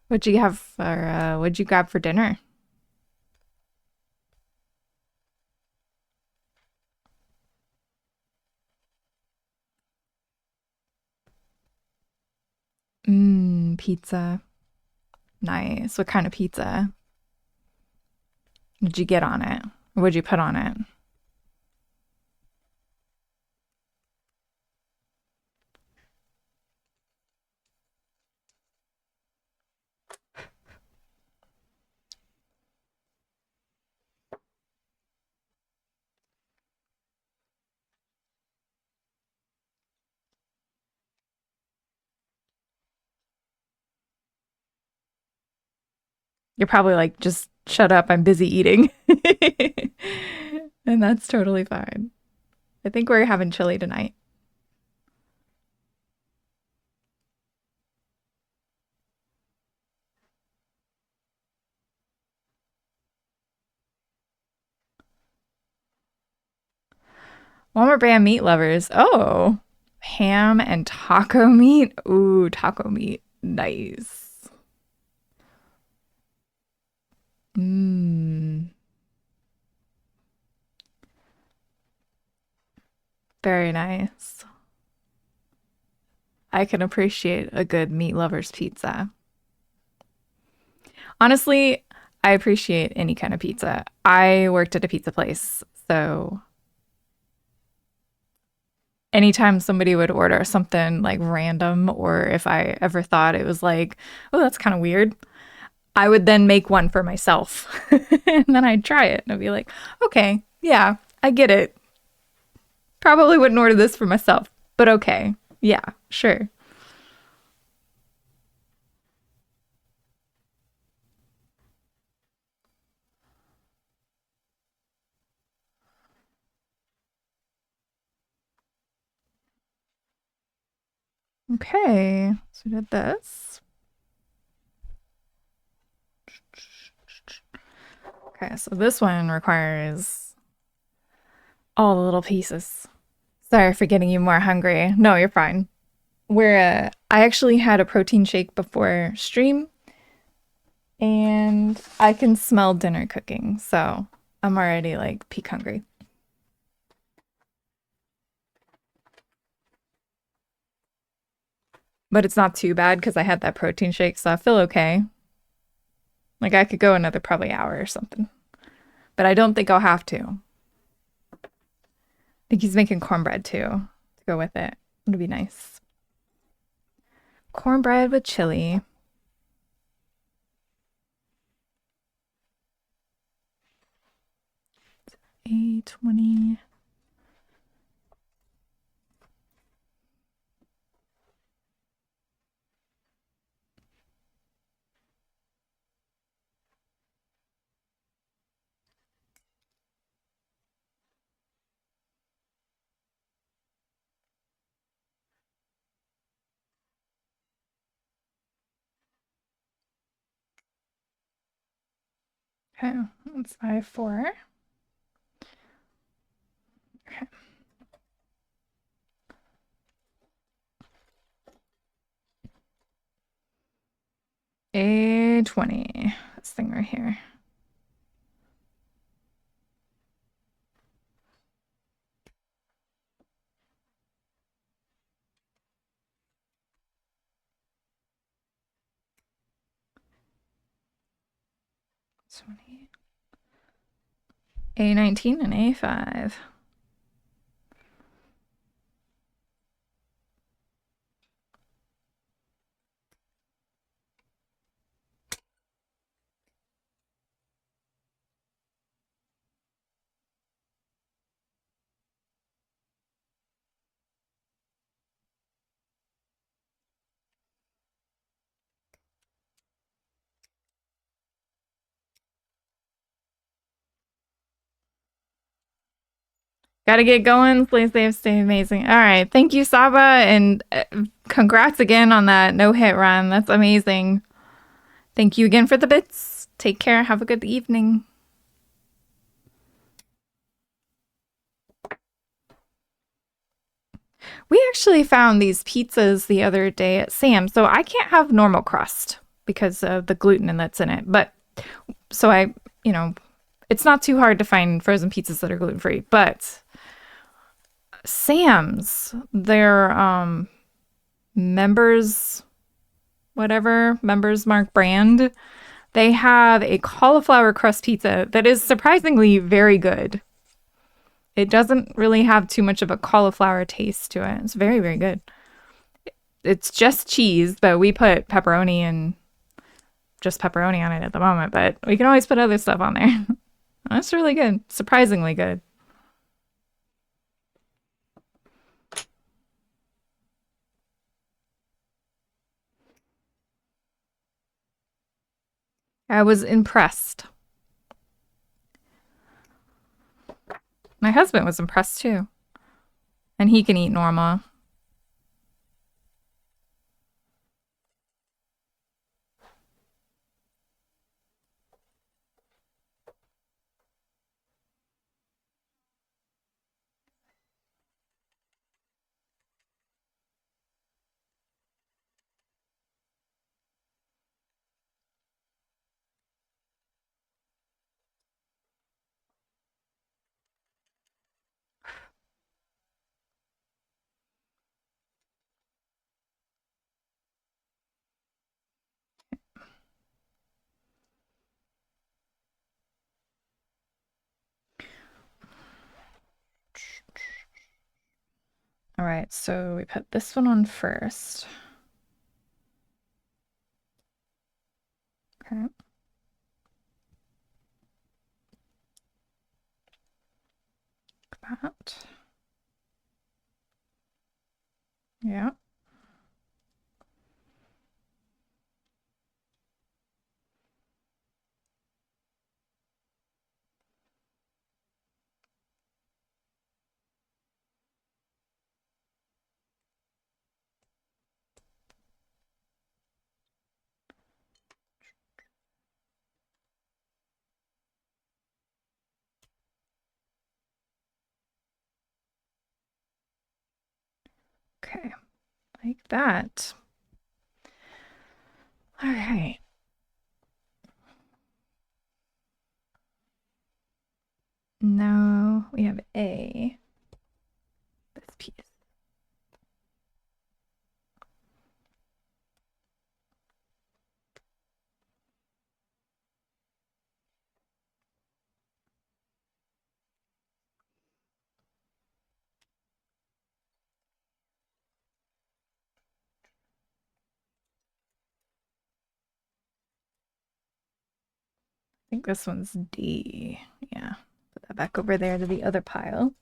What'd you have for, what'd you grab for dinner? Pizza. Nice. What kind of pizza? What'd you get on it? What'd you put on it? You're probably like, just shut up, I'm busy eating. And that's totally fine. I think we're having chili tonight. Walmart brand meat lovers. Oh, ham and taco meat. Ooh, taco meat. Nice. Mmm. Very nice. I can appreciate a good meat lover's pizza. Honestly, I appreciate any kind of pizza. I worked at a pizza place, so anytime somebody would order something like random, or if I ever thought it was like, oh, that's kind of weird, I would then make one for myself. And then I'd try it and I'd be like, okay, yeah, I get it. Probably wouldn't order this for myself, but okay. Yeah, sure. Okay, so we did this. Okay, so this one requires all the little pieces. Sorry for getting you more hungry. No, you're fine. I actually had a protein shake before stream, and I can smell dinner cooking, so I'm already like peak hungry. But it's not too bad because I had that protein shake, so I feel okay. Like I could go another probably hour or something, but I don't think I'll have to. I think he's making cornbread too to go with it. It'd be nice. Cornbread with chili. A20. Okay, that's I4. Okay. A20. This thing right here. A19 and A5. Gotta get going. Stay safe, stay amazing. All right. Thank you, Saba. And congrats again on that no hit run. That's amazing. Thank you again for the bits. Take care. Have a good evening. We actually found these pizzas the other day at Sam's. So I can't have normal crust because of the gluten that's in it. But so you know, it's not too hard to find frozen pizzas that are gluten free. But Sam's, their members, whatever, members mark brand, they have a cauliflower crust pizza that is surprisingly very good. It doesn't really have too much of a cauliflower taste to it. It's very, very good. It's just cheese, but we put pepperoni and just pepperoni on it at the moment, but we can always put other stuff on there. That's really good. Surprisingly good. I was impressed. My husband was impressed too. And he can eat normal. All right, so we put this one on first. Okay. That. Yeah. Okay. Like that. All right. Now we have this piece. I think this one's D. Yeah. Put that back over there to the other pile.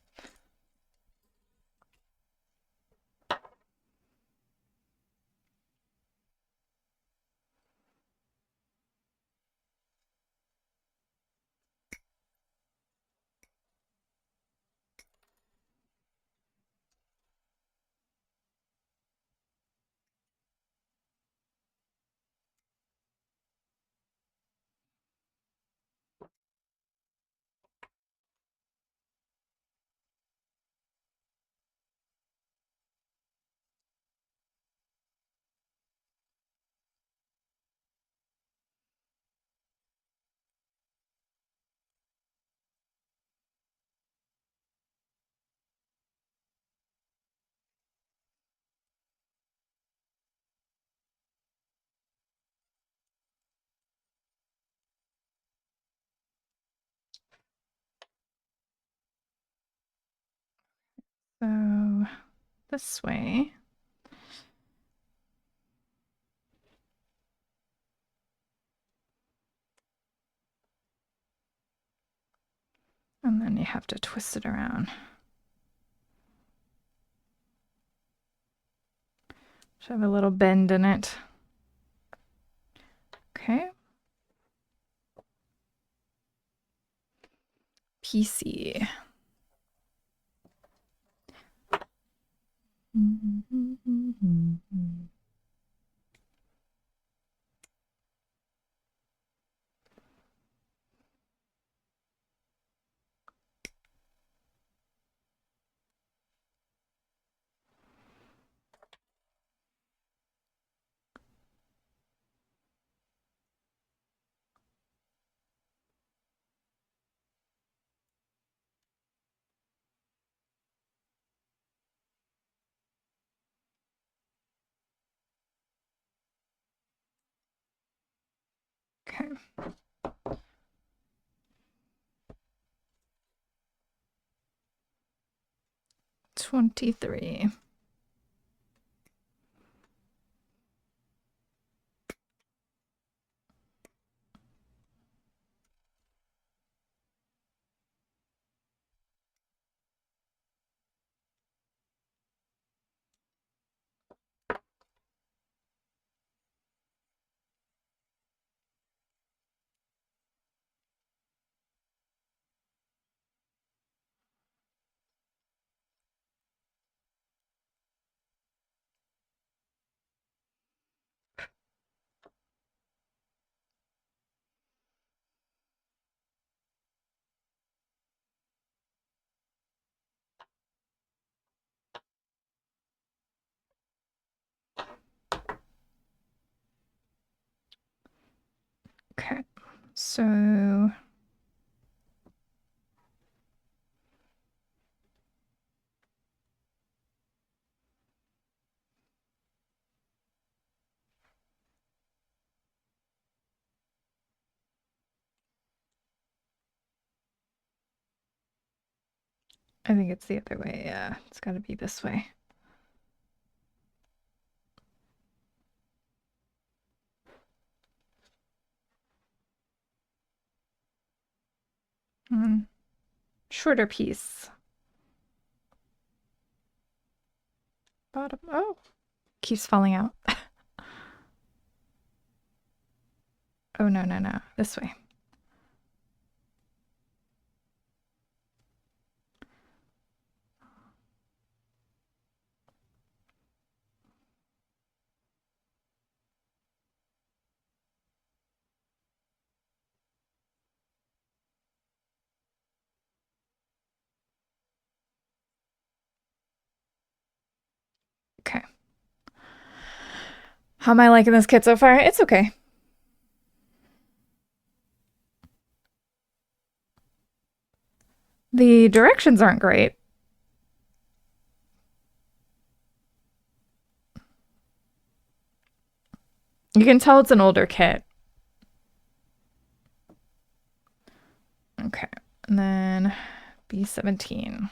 So this way. And then you have to twist it around. Should have a little bend in it. Okay. PC. Okay. 23. Okay. So I think it's the other way. Yeah, it's got to be this way. Shorter piece. bottom. Oh, keeps falling out. Oh, no, no, no. This way. Okay. How am I liking this kit so far? It's okay. The directions aren't great. You can tell it's an older kit. Okay. And then B17.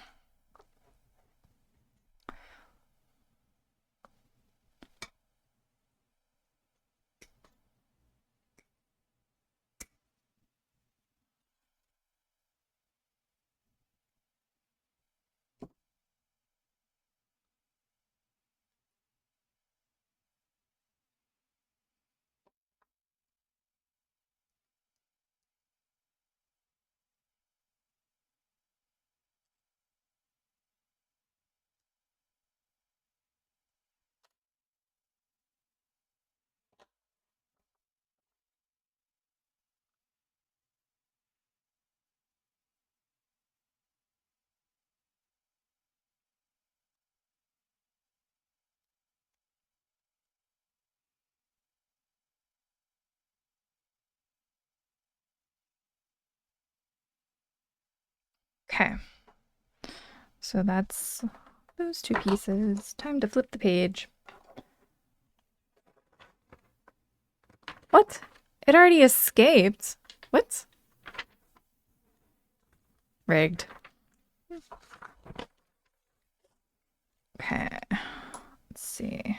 Okay. So that's those two pieces. Time to flip the page. What? It already escaped. What? Rigged. Okay. Let's see.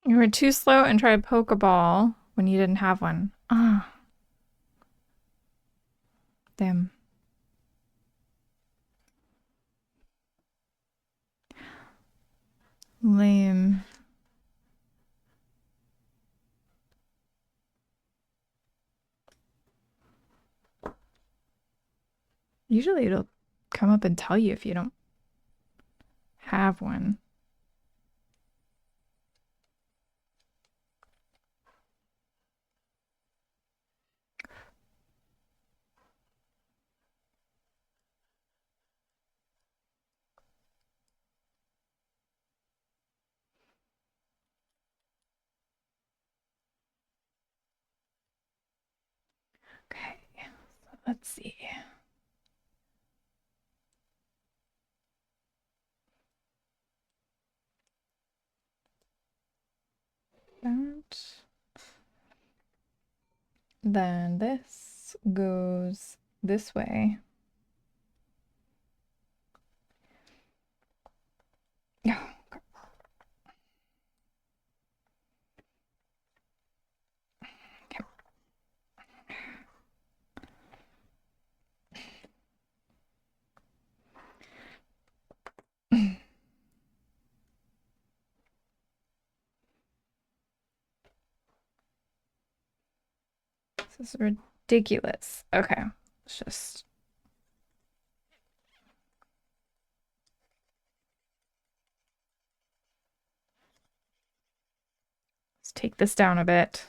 You were too slow and tried Pokeball when you didn't have one. Ah, damn. Lame. Usually it'll come up and tell you if you don't have one. Okay, so let's see. That. Then this goes this way. Oh, okay. This is ridiculous. Okay, let's take this down a bit.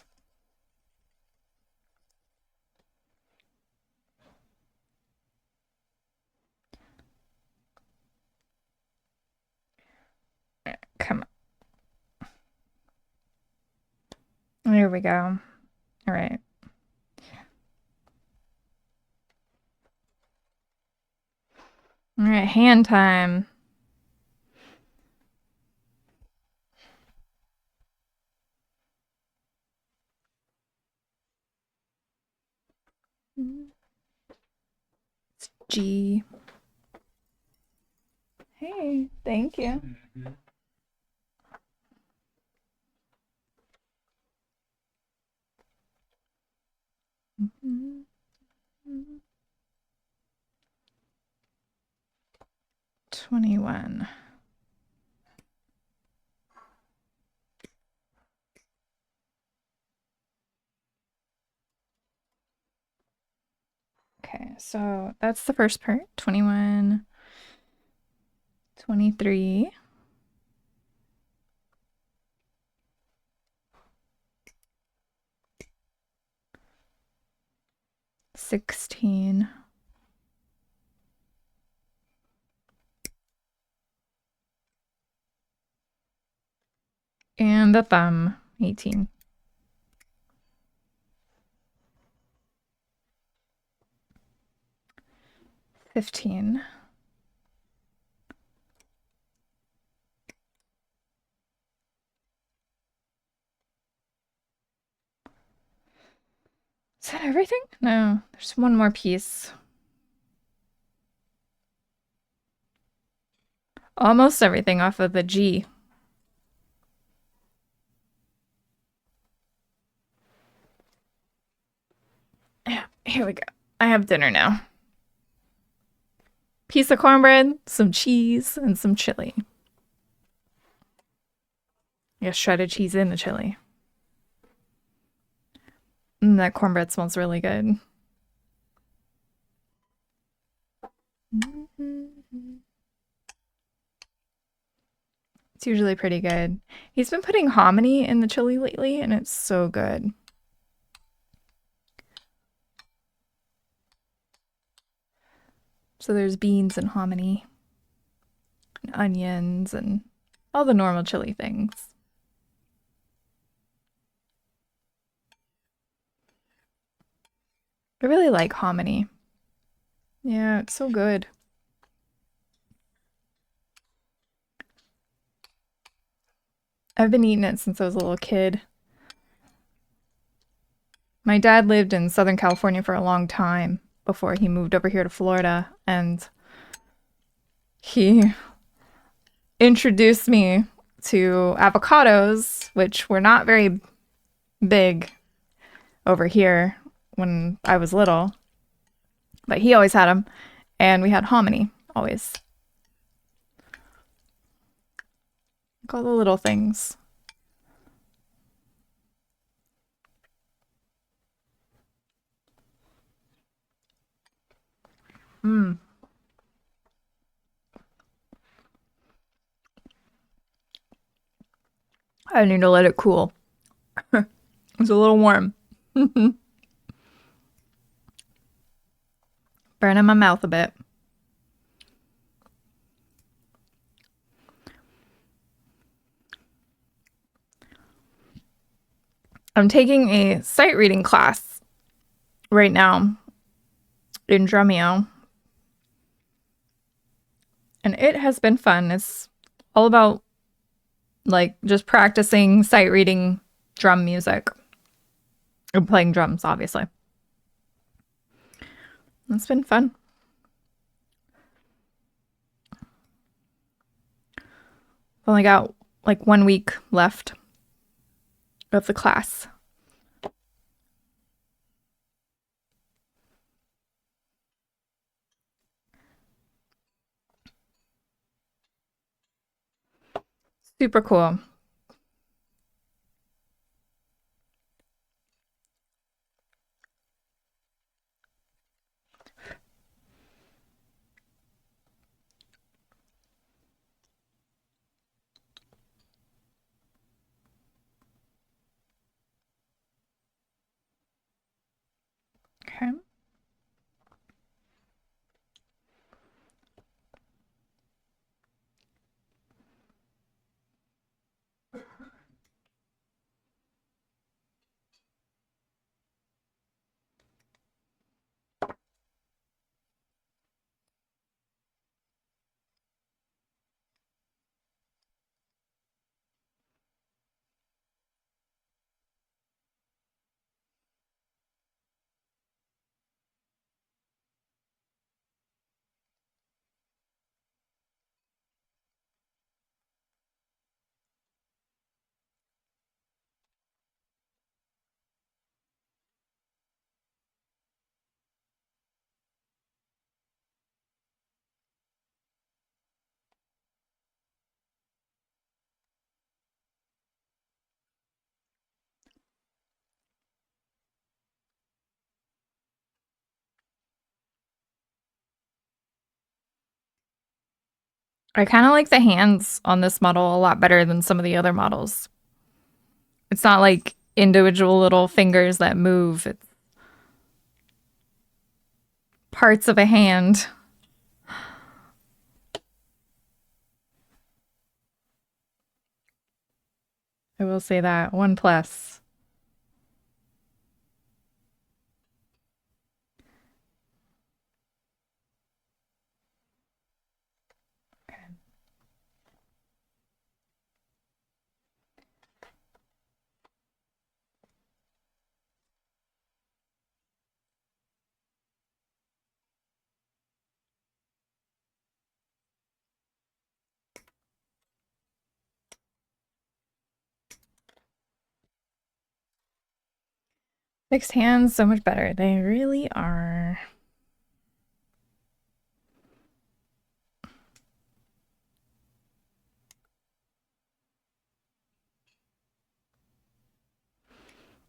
Come on. There we go. All right. All right, hand time. It's G. Hey, thank you. 21. Okay, so that's the first part. 21, 23, 16, and the thumb, 18. $15. Is that everything? No, there's one more piece. Almost everything off of the G. Yeah, here we go. I have dinner now. Piece of cornbread, some cheese, and some chili. Yeah, shredded cheese in the chili. That cornbread smells really good. It's usually pretty good. He's been putting hominy in the chili lately, and it's so good. So there's beans and hominy, and onions, and all the normal chili things. I really like hominy. Yeah, it's so good. I've been eating it since I was a little kid. My dad lived in Southern California for a long time before he moved over here to Florida, and he introduced me to avocados, which were not very big over here when I was little, but he always had them, and we had hominy always. Like all the little things. Mm. I need to let it cool. It's a little warm. Burning my mouth a bit. I'm taking a sight reading class right now in Drumeo, and it has been fun. It's all about like just practicing sight reading drum music and playing drums, obviously. It's been fun. I've only got like 1 week left of the class. Super cool. Okay. I kind of like the hands on this model a lot better than some of the other models. It's not like individual little fingers that move. It's parts of a hand. I will say that. One plus. Fixed hands, so much better. They really are.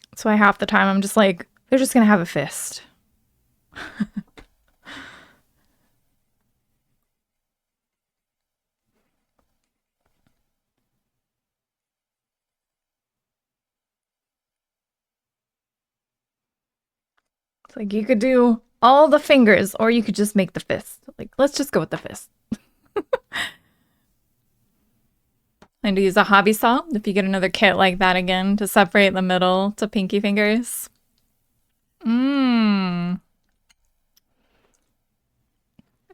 That's why half the time I'm just like, they're just gonna have a fist. It's like you could do all the fingers, or you could just make the fist. Like, let's just go with the fist. And to use a hobby saw if you get another kit like that again to separate the middle to pinky fingers. Mmm.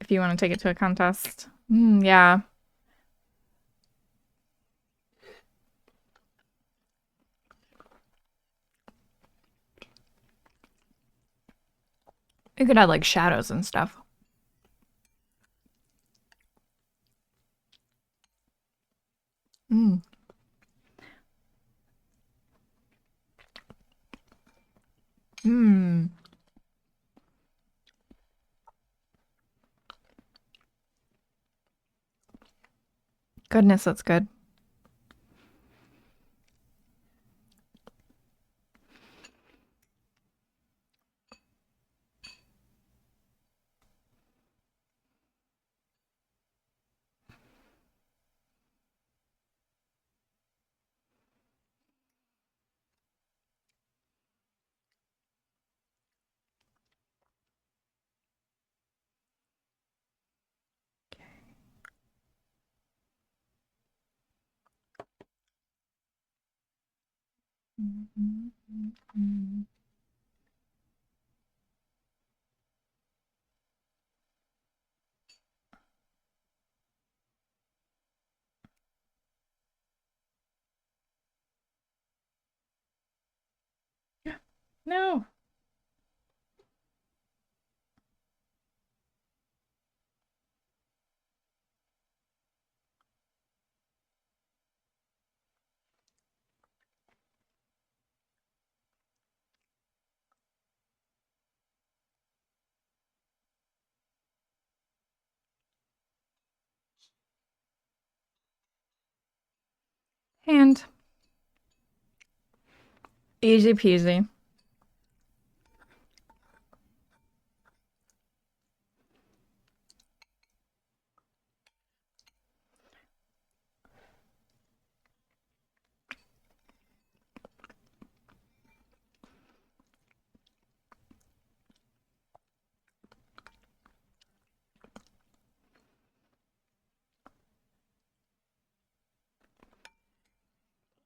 If you want to take it to a contest. Yeah. You could add like shadows and stuff. Mmm. Mmm. Goodness, that's good. No. Hand. Easy peasy.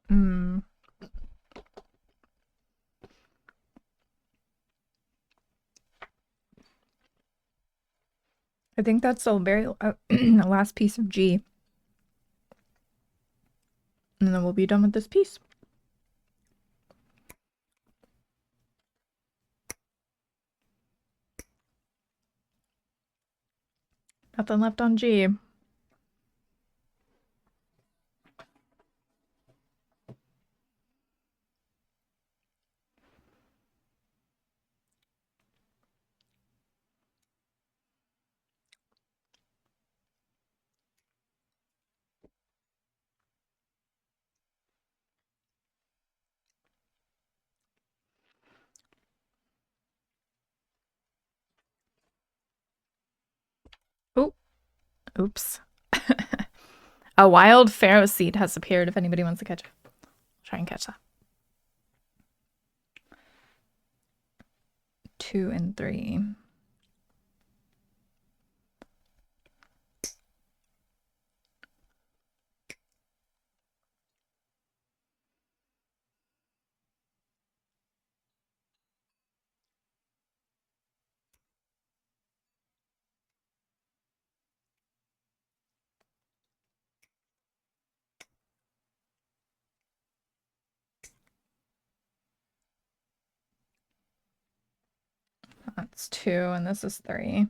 Mm. I think that's the very the last piece of G. And then we'll be done with this piece. Nothing left on G. Oh, oops. A wild pharaoh seed has appeared if anybody wants to catch it. Try and catch that. 2 and 3. That's 2 and this is 3.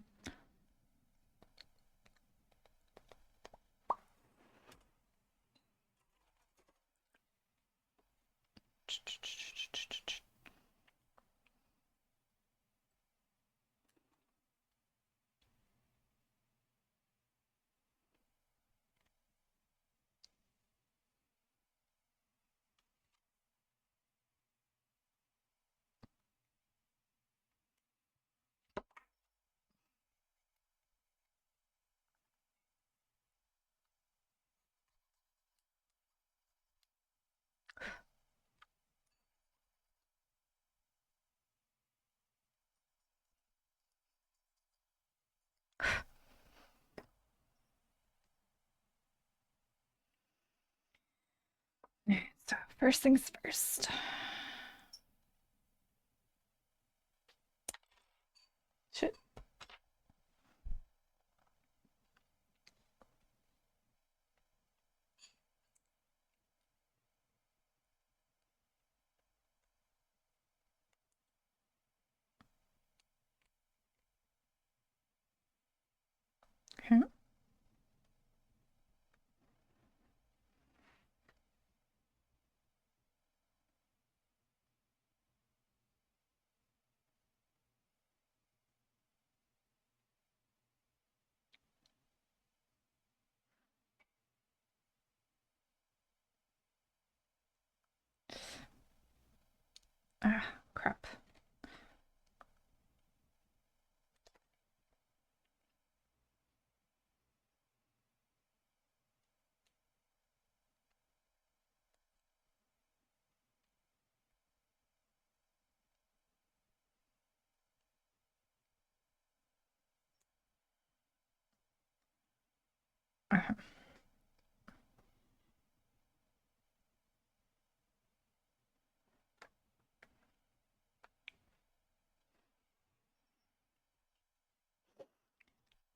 So first things first. Shit. Okay. Ah, crap. Uh-huh.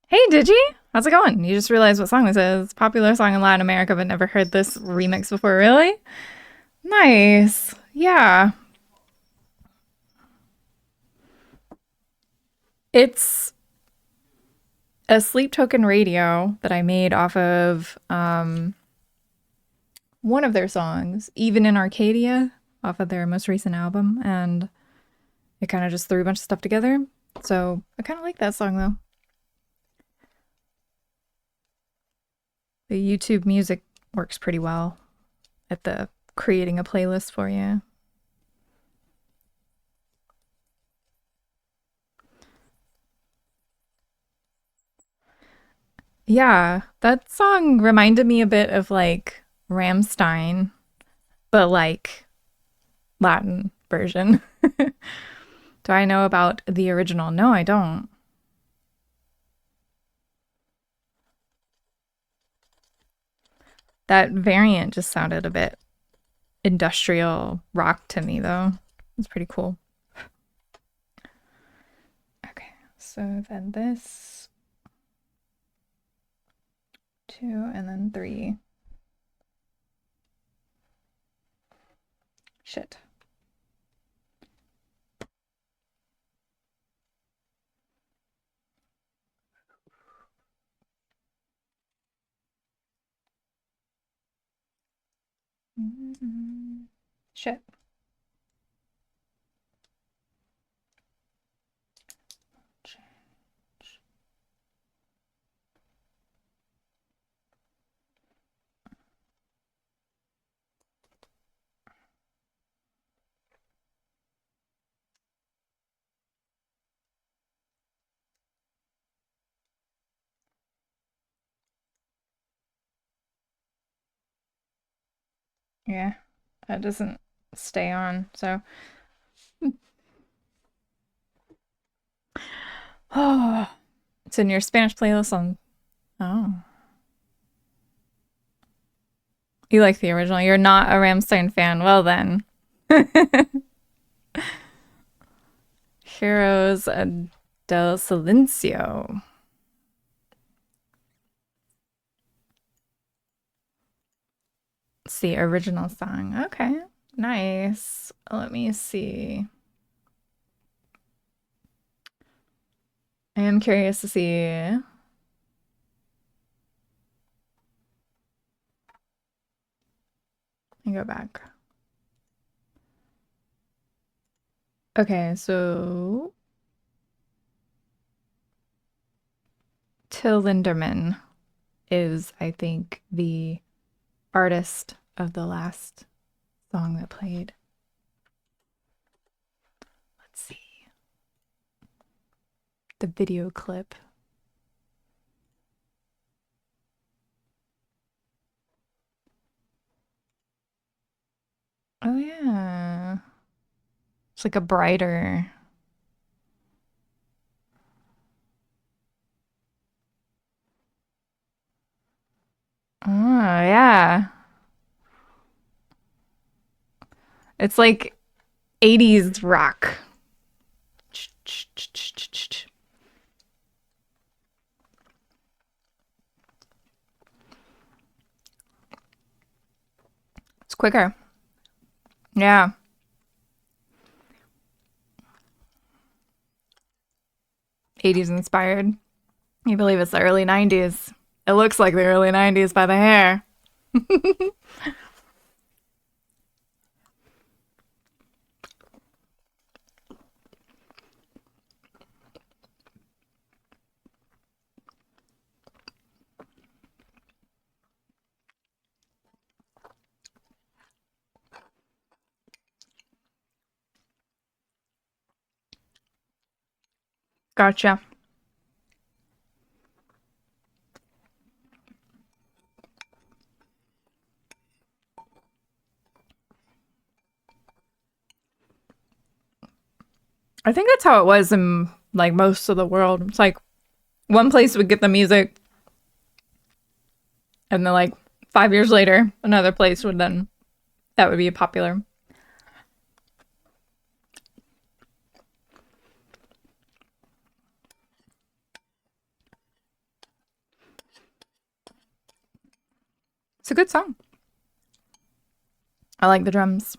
Hey, Digi! How's it going? You just realized what song this is. Popular song in Latin America, but never heard this remix before, really? Nice. Yeah. It's a sleep token radio that I made off of one of their songs, Even in Arcadia, off of their most recent album, and it kind of just threw a bunch of stuff together. So I kind of like that song though. The YouTube music works pretty well at the creating a playlist for you. Yeah, that song reminded me a bit of like Ramstein, but like Latin version. Do I know about the original? No, I don't. That variant just sounded a bit industrial rock to me, though. It's pretty cool. Okay, so then this 2 and then 3. Shit. Shit. Yeah, it doesn't stay on. So, oh, it's in your Spanish playlist on. Oh, you like the original. You're not a Rammstein fan. Well, then. Heroes del Silencio. It's the original song. Okay, nice. Let me see. I am curious to see. Let me go back. Okay, so Till Linderman is, I think, the artist of the last song that played. Let's see. The video clip. Oh, yeah. It's like a brighter. Oh, yeah. It's like 80s rock. It's quicker. Yeah. 80s inspired. You believe it's the early 90s. It looks like the early 90s by the hair. Gotcha. I think that's how it was in like most of the world. It's like one place would get the music, and then like 5 years later, another place would then that would be popular. It's a good song. I like the drums.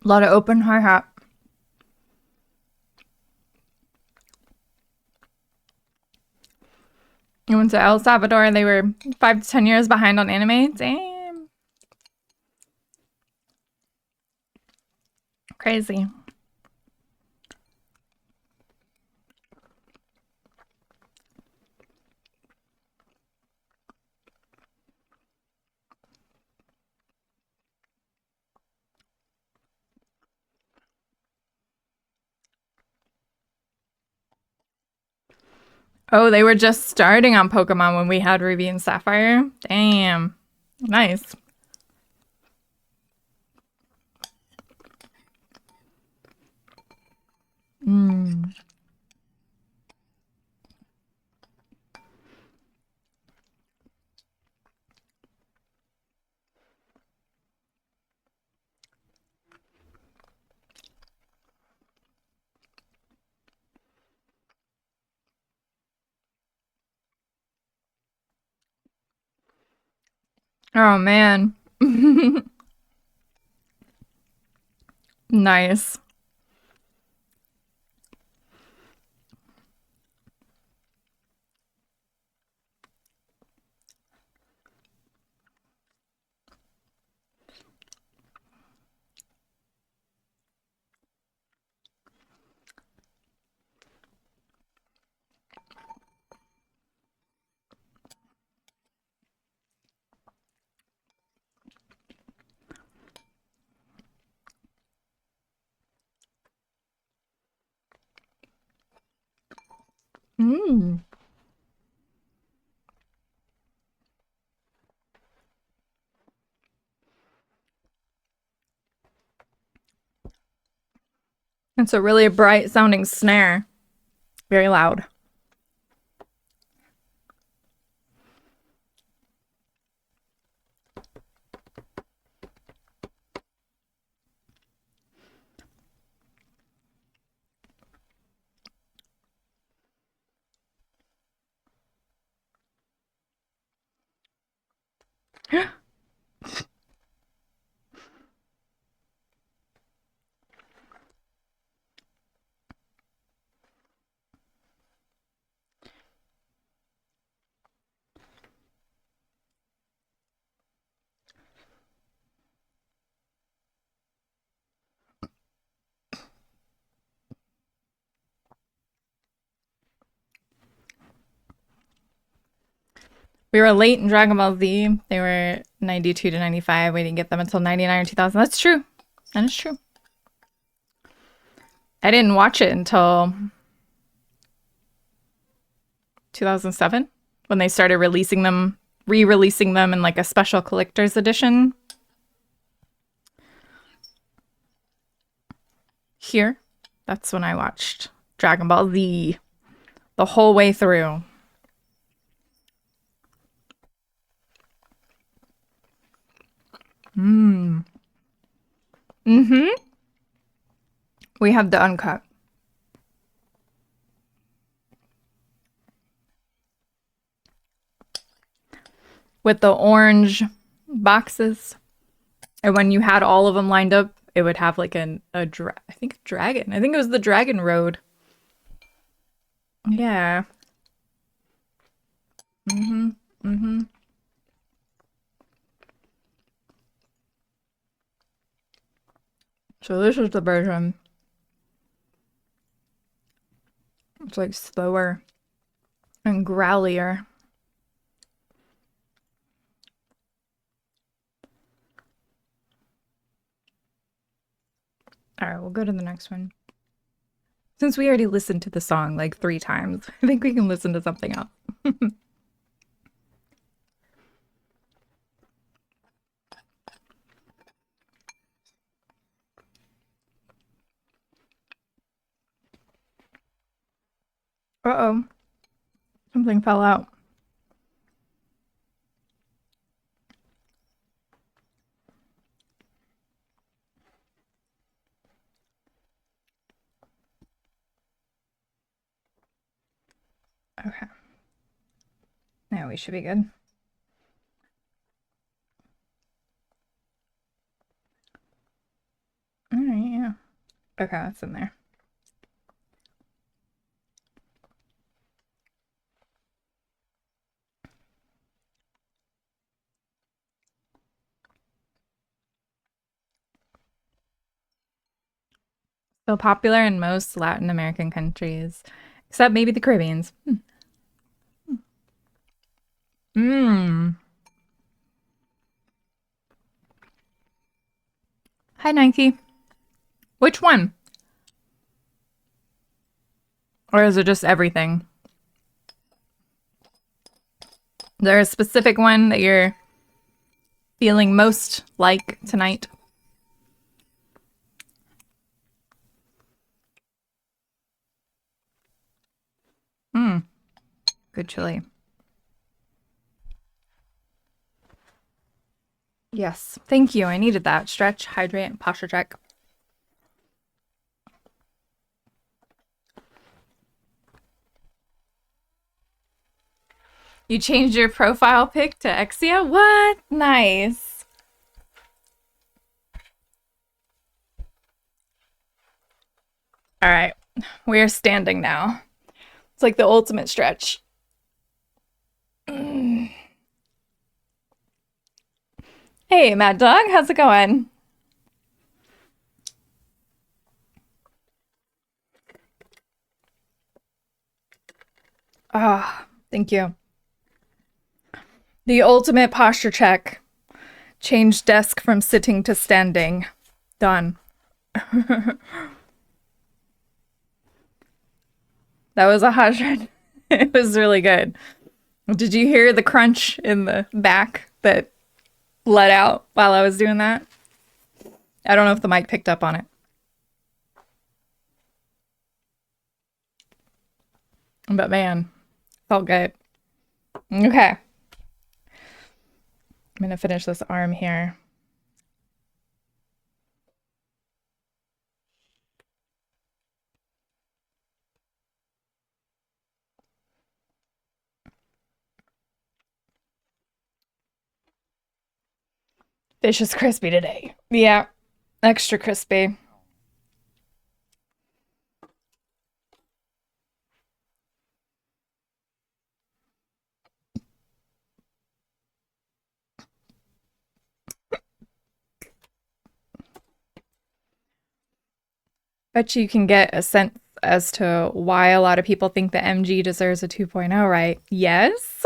A lot of open hi hat. I went to El Salvador and they were 5 to 10 years behind on anime. Damn. Crazy. Oh, they were just starting on Pokemon when we had Ruby and Sapphire. Damn. Nice. Mm. Oh man. Nice. Mm. It's a really bright sounding snare. Very loud. We were late in Dragon Ball Z. They were 92 to 95. We didn't get them until 99 or 2000. That's true. That is true. I didn't watch it until 2007 when they started releasing them, re-releasing them in like a special collector's edition. Here, that's when I watched Dragon Ball Z the whole way through. We have the uncut. With the orange boxes. And when you had all of them lined up, it would have like I think a dragon. I think it was the Dragon Road. Yeah. So this is the version. It's like slower and growlier. All right, we'll go to the next one. Since we already listened to the song like 3 times, I think we can listen to something else. Uh-oh. Something fell out. Okay. Now we should be good. All right, yeah. Okay, that's in there. So popular in most Latin American countries, except maybe the Caribbeans. Mmm. Hi, Nike. Which one? Or is it just everything? Is there a specific one that you're feeling most like tonight? Mmm. Good chili. Yes. Thank you. I needed that. Stretch, hydrate, and posture check. You changed your profile pic to Exia? What? Nice. All right. We are standing now. It's like the ultimate stretch. Hey, Mad Dog, how's it going? Ah, thank you. The ultimate posture check. Change desk from sitting to standing. Done. That was a hot shot. It was really good. Did you hear the crunch in the back that let out while I was doing that? I don't know if the mic picked up on it, but man, felt good. Okay, I'm gonna finish this arm here. Fish is crispy today. Yeah, extra crispy. Bet you can get a sense as to why a lot of people think the MG deserves a 2.0, right? Yes.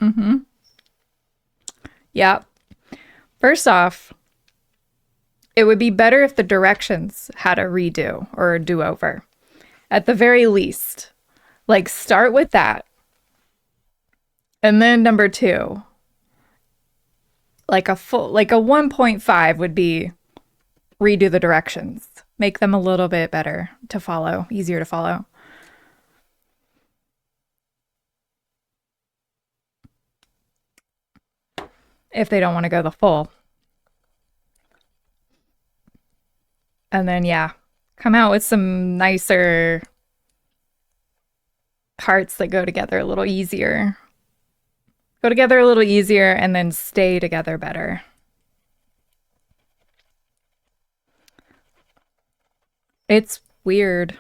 Mm-hmm. Yep. First off, it would be better if the directions had a redo or a do-over. At the very least. Like start with that. And then number two, like a 1.5 would be redo the directions. Make them a little bit better to follow, easier to follow. If they don't want to go the full. And then yeah, come out with some nicer parts that go together a little easier. Go together a little easier and then stay together better. It's weird.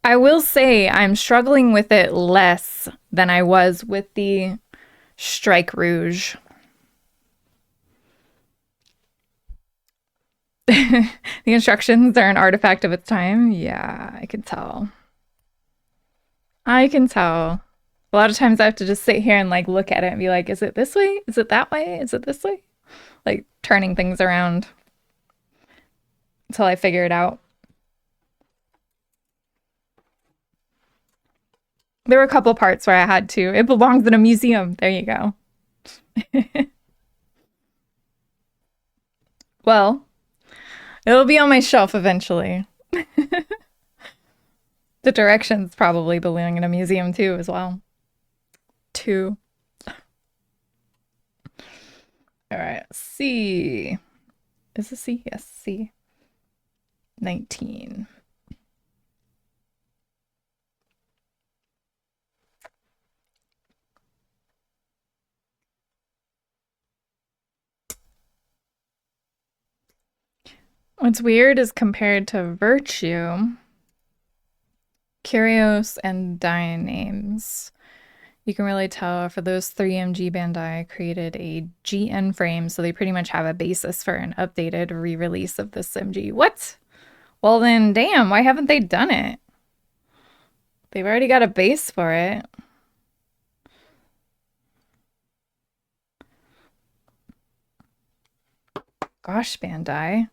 I will say I'm struggling with it less than I was with the Strike Rouge. The instructions are an artifact of its time. Yeah, I can tell. I can tell. A lot of times I have to just sit here and like look at it and be like, is it this way? Is it that way? Is it this way? Like turning things around until I figure it out. There were a couple parts where I had to. It belongs in a museum. There you go. Well, it'll be on my shelf eventually. The directions probably belong in a museum too, as well. Two. All right. C. Is this C? Yes, C. 19. What's weird is compared to Virtue, Curios, and Dynames, you can really tell for those three MG Bandai created a GN frame, so they pretty much have a basis for an updated re-release of this MG. What? Well then, damn, why haven't they done it? They've already got a base for it. Gosh, Bandai.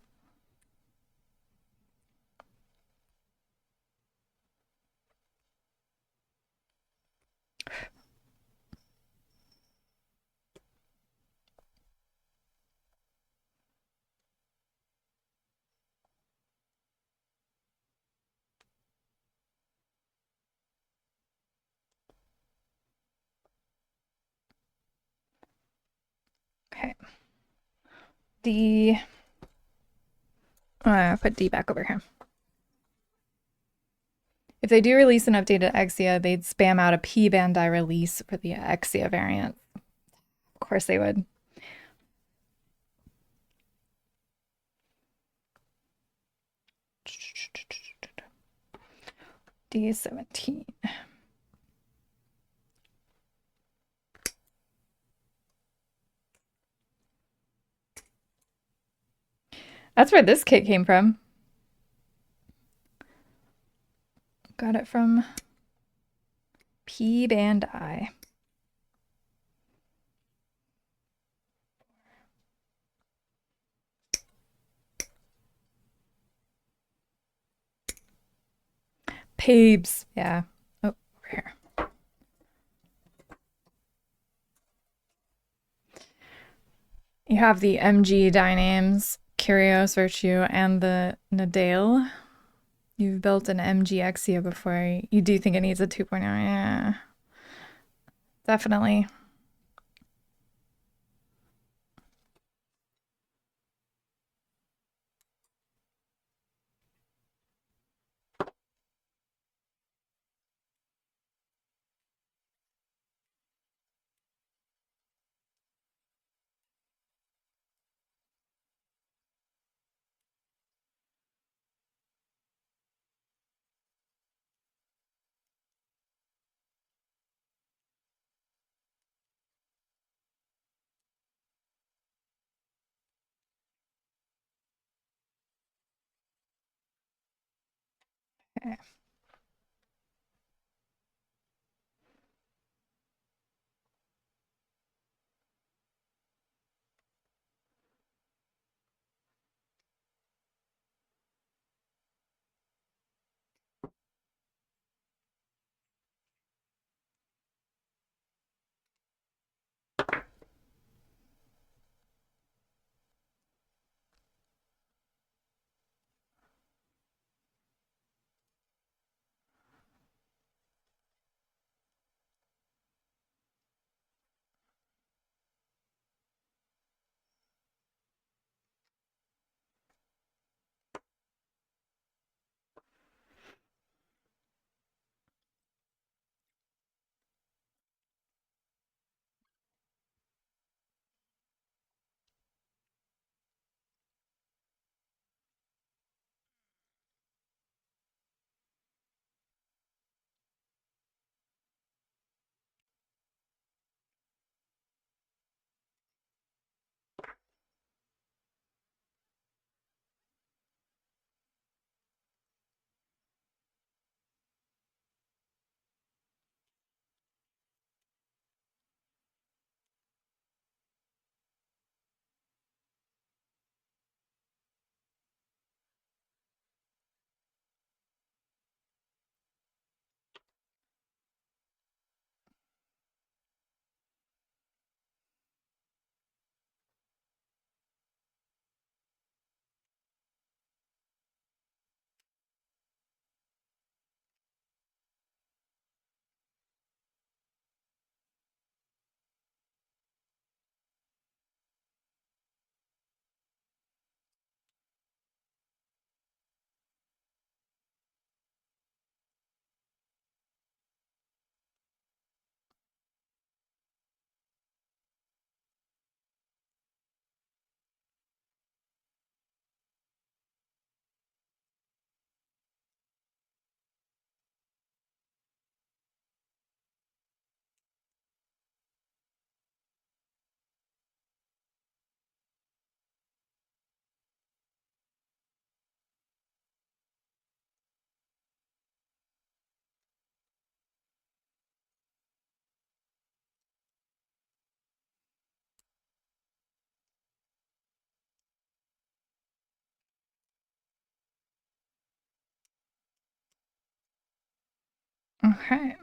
Okay. D. Put D back over here. If they do release an updated Exia, they'd spam out a P Bandai release for the Exia variant. Of course they would. D17. That's where this kit came from. Got it from P Bandai. Peeps. Yeah. Oh, over here. You have the MG Dynames, Curios Virtue, and the Nadale. You've built an MG Exia before. You do think it needs a 2.0? Yeah, definitely. Okay. Okay.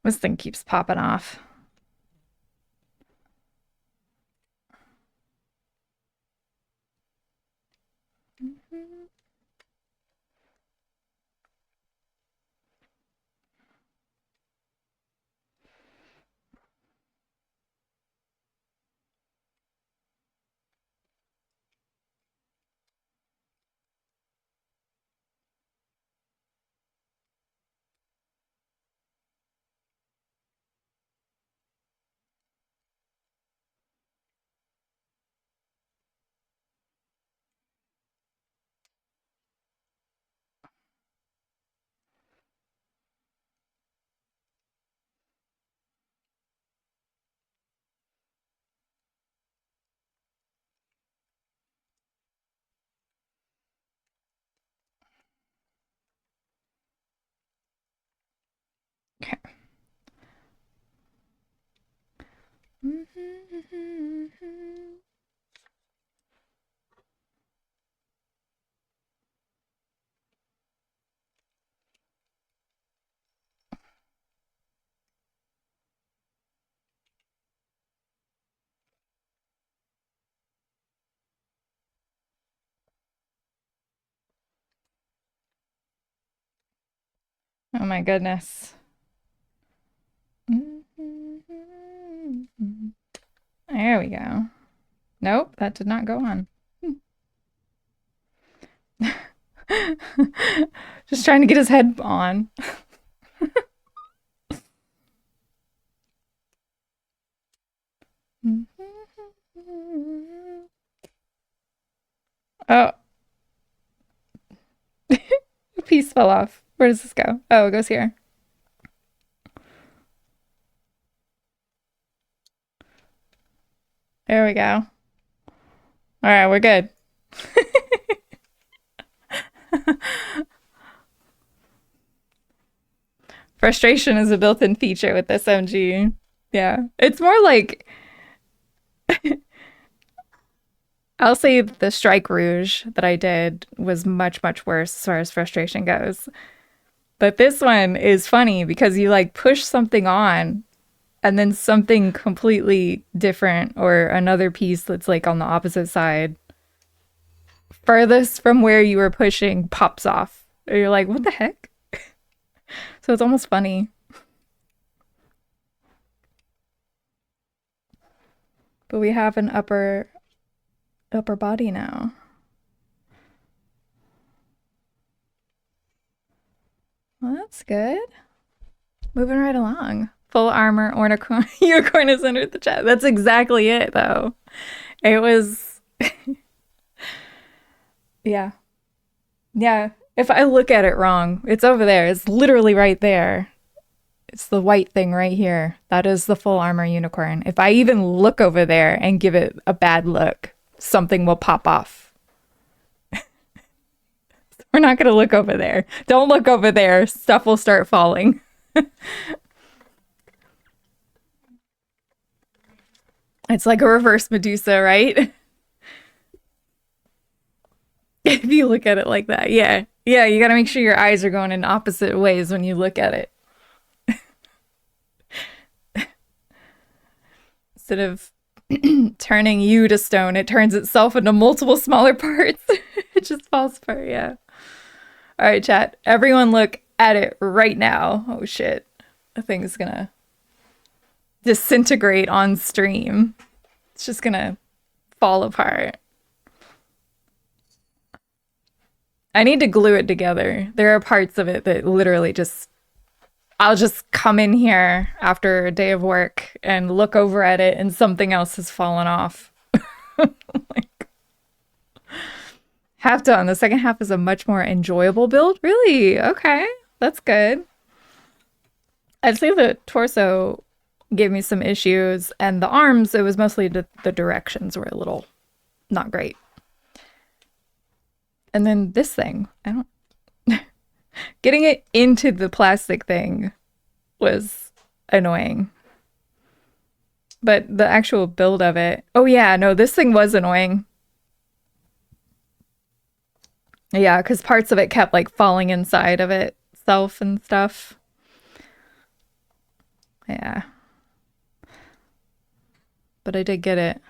This thing keeps popping off. Oh my goodness. There we go. Nope, that did not go on. Just trying to get his head on. Oh, a piece fell off. Where does this go? Oh, it goes here. There we go. All right, we're good. Frustration is a built-in feature with this MG. Yeah. It's more like I'll say the Strike Rouge that I did was much, much worse as far as frustration goes. But this one is funny because you like push something on and then something completely different or another piece that's like on the opposite side, furthest from where you were pushing, pops off. Or you're like, what the heck? So it's almost funny. But we have an upper body now. Well, that's good. Moving right along. Full armor, unicorn, unicorn has entered the chat. That's exactly it, though. It was, yeah. Yeah. If I look at it wrong, it's over there. It's literally right there. It's the white thing right here. That is the full armor unicorn. If I even look over there and give it a bad look, something will pop off. We're not going to look over there. Don't look over there. Stuff will start falling. It's like a reverse Medusa, right? If you look at it like that. Yeah. Yeah, you got to make sure your eyes are going in opposite ways when you look at it. Instead of turning you to stone, it turns itself into multiple smaller parts. It just falls apart, yeah. All right, chat. Everyone look at it right now. Oh shit. The thing's gonna disintegrate on stream. It's just gonna fall apart. I need to glue it together. There are parts of it that literally just I'll just come in here after a day of work and look over at it and something else has fallen off. Like, half done. The second half is a much more enjoyable build. Really? Okay. That's good. I'd say the torso gave me some issues, and the arms, it was mostly the directions were a little not great. And then this thing, I don't. Getting it into the plastic thing was annoying. But the actual build of it. Oh, yeah, no, this thing was annoying. Yeah, because parts of it kept like falling inside of itself and stuff. Yeah. But I did get it.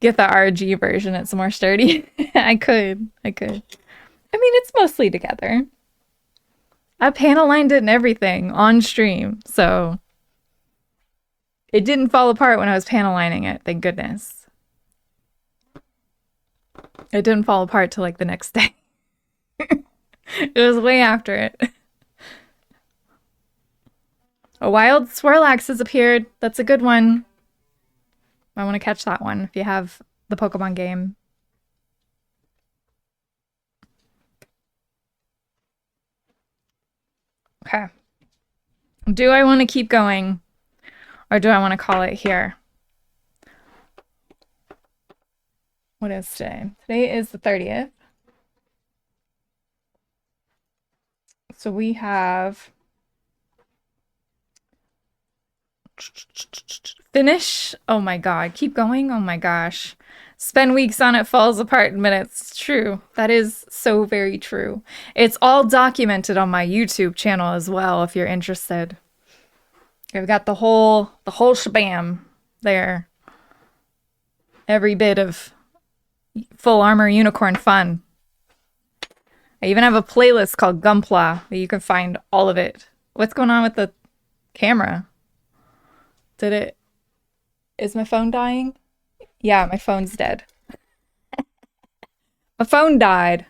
Get the RG version, it's more sturdy. I could. I mean, it's mostly together. I panel lined it and everything on stream, so it didn't fall apart when I was panel lining it, thank goodness. It didn't fall apart till like the next day. It was way after it. A wild Swirlax has appeared. That's a good one. I want to catch that one if you have the Pokemon game. Okay. Do I want to keep going or do I want to call it here? What is today? Today is the 30th. So we have Finish. Oh my god. Keep going. Oh my gosh. Spend weeks on it, falls apart in minutes. It's true. That is so very true. It's all documented on my YouTube channel as well if you're interested. I've got the whole shabam there. Every bit of full armor unicorn fun. I even have a playlist called Gunpla that you can find all of it. What's going on with the camera? Is my phone dying? Yeah, my phone's dead. My phone died.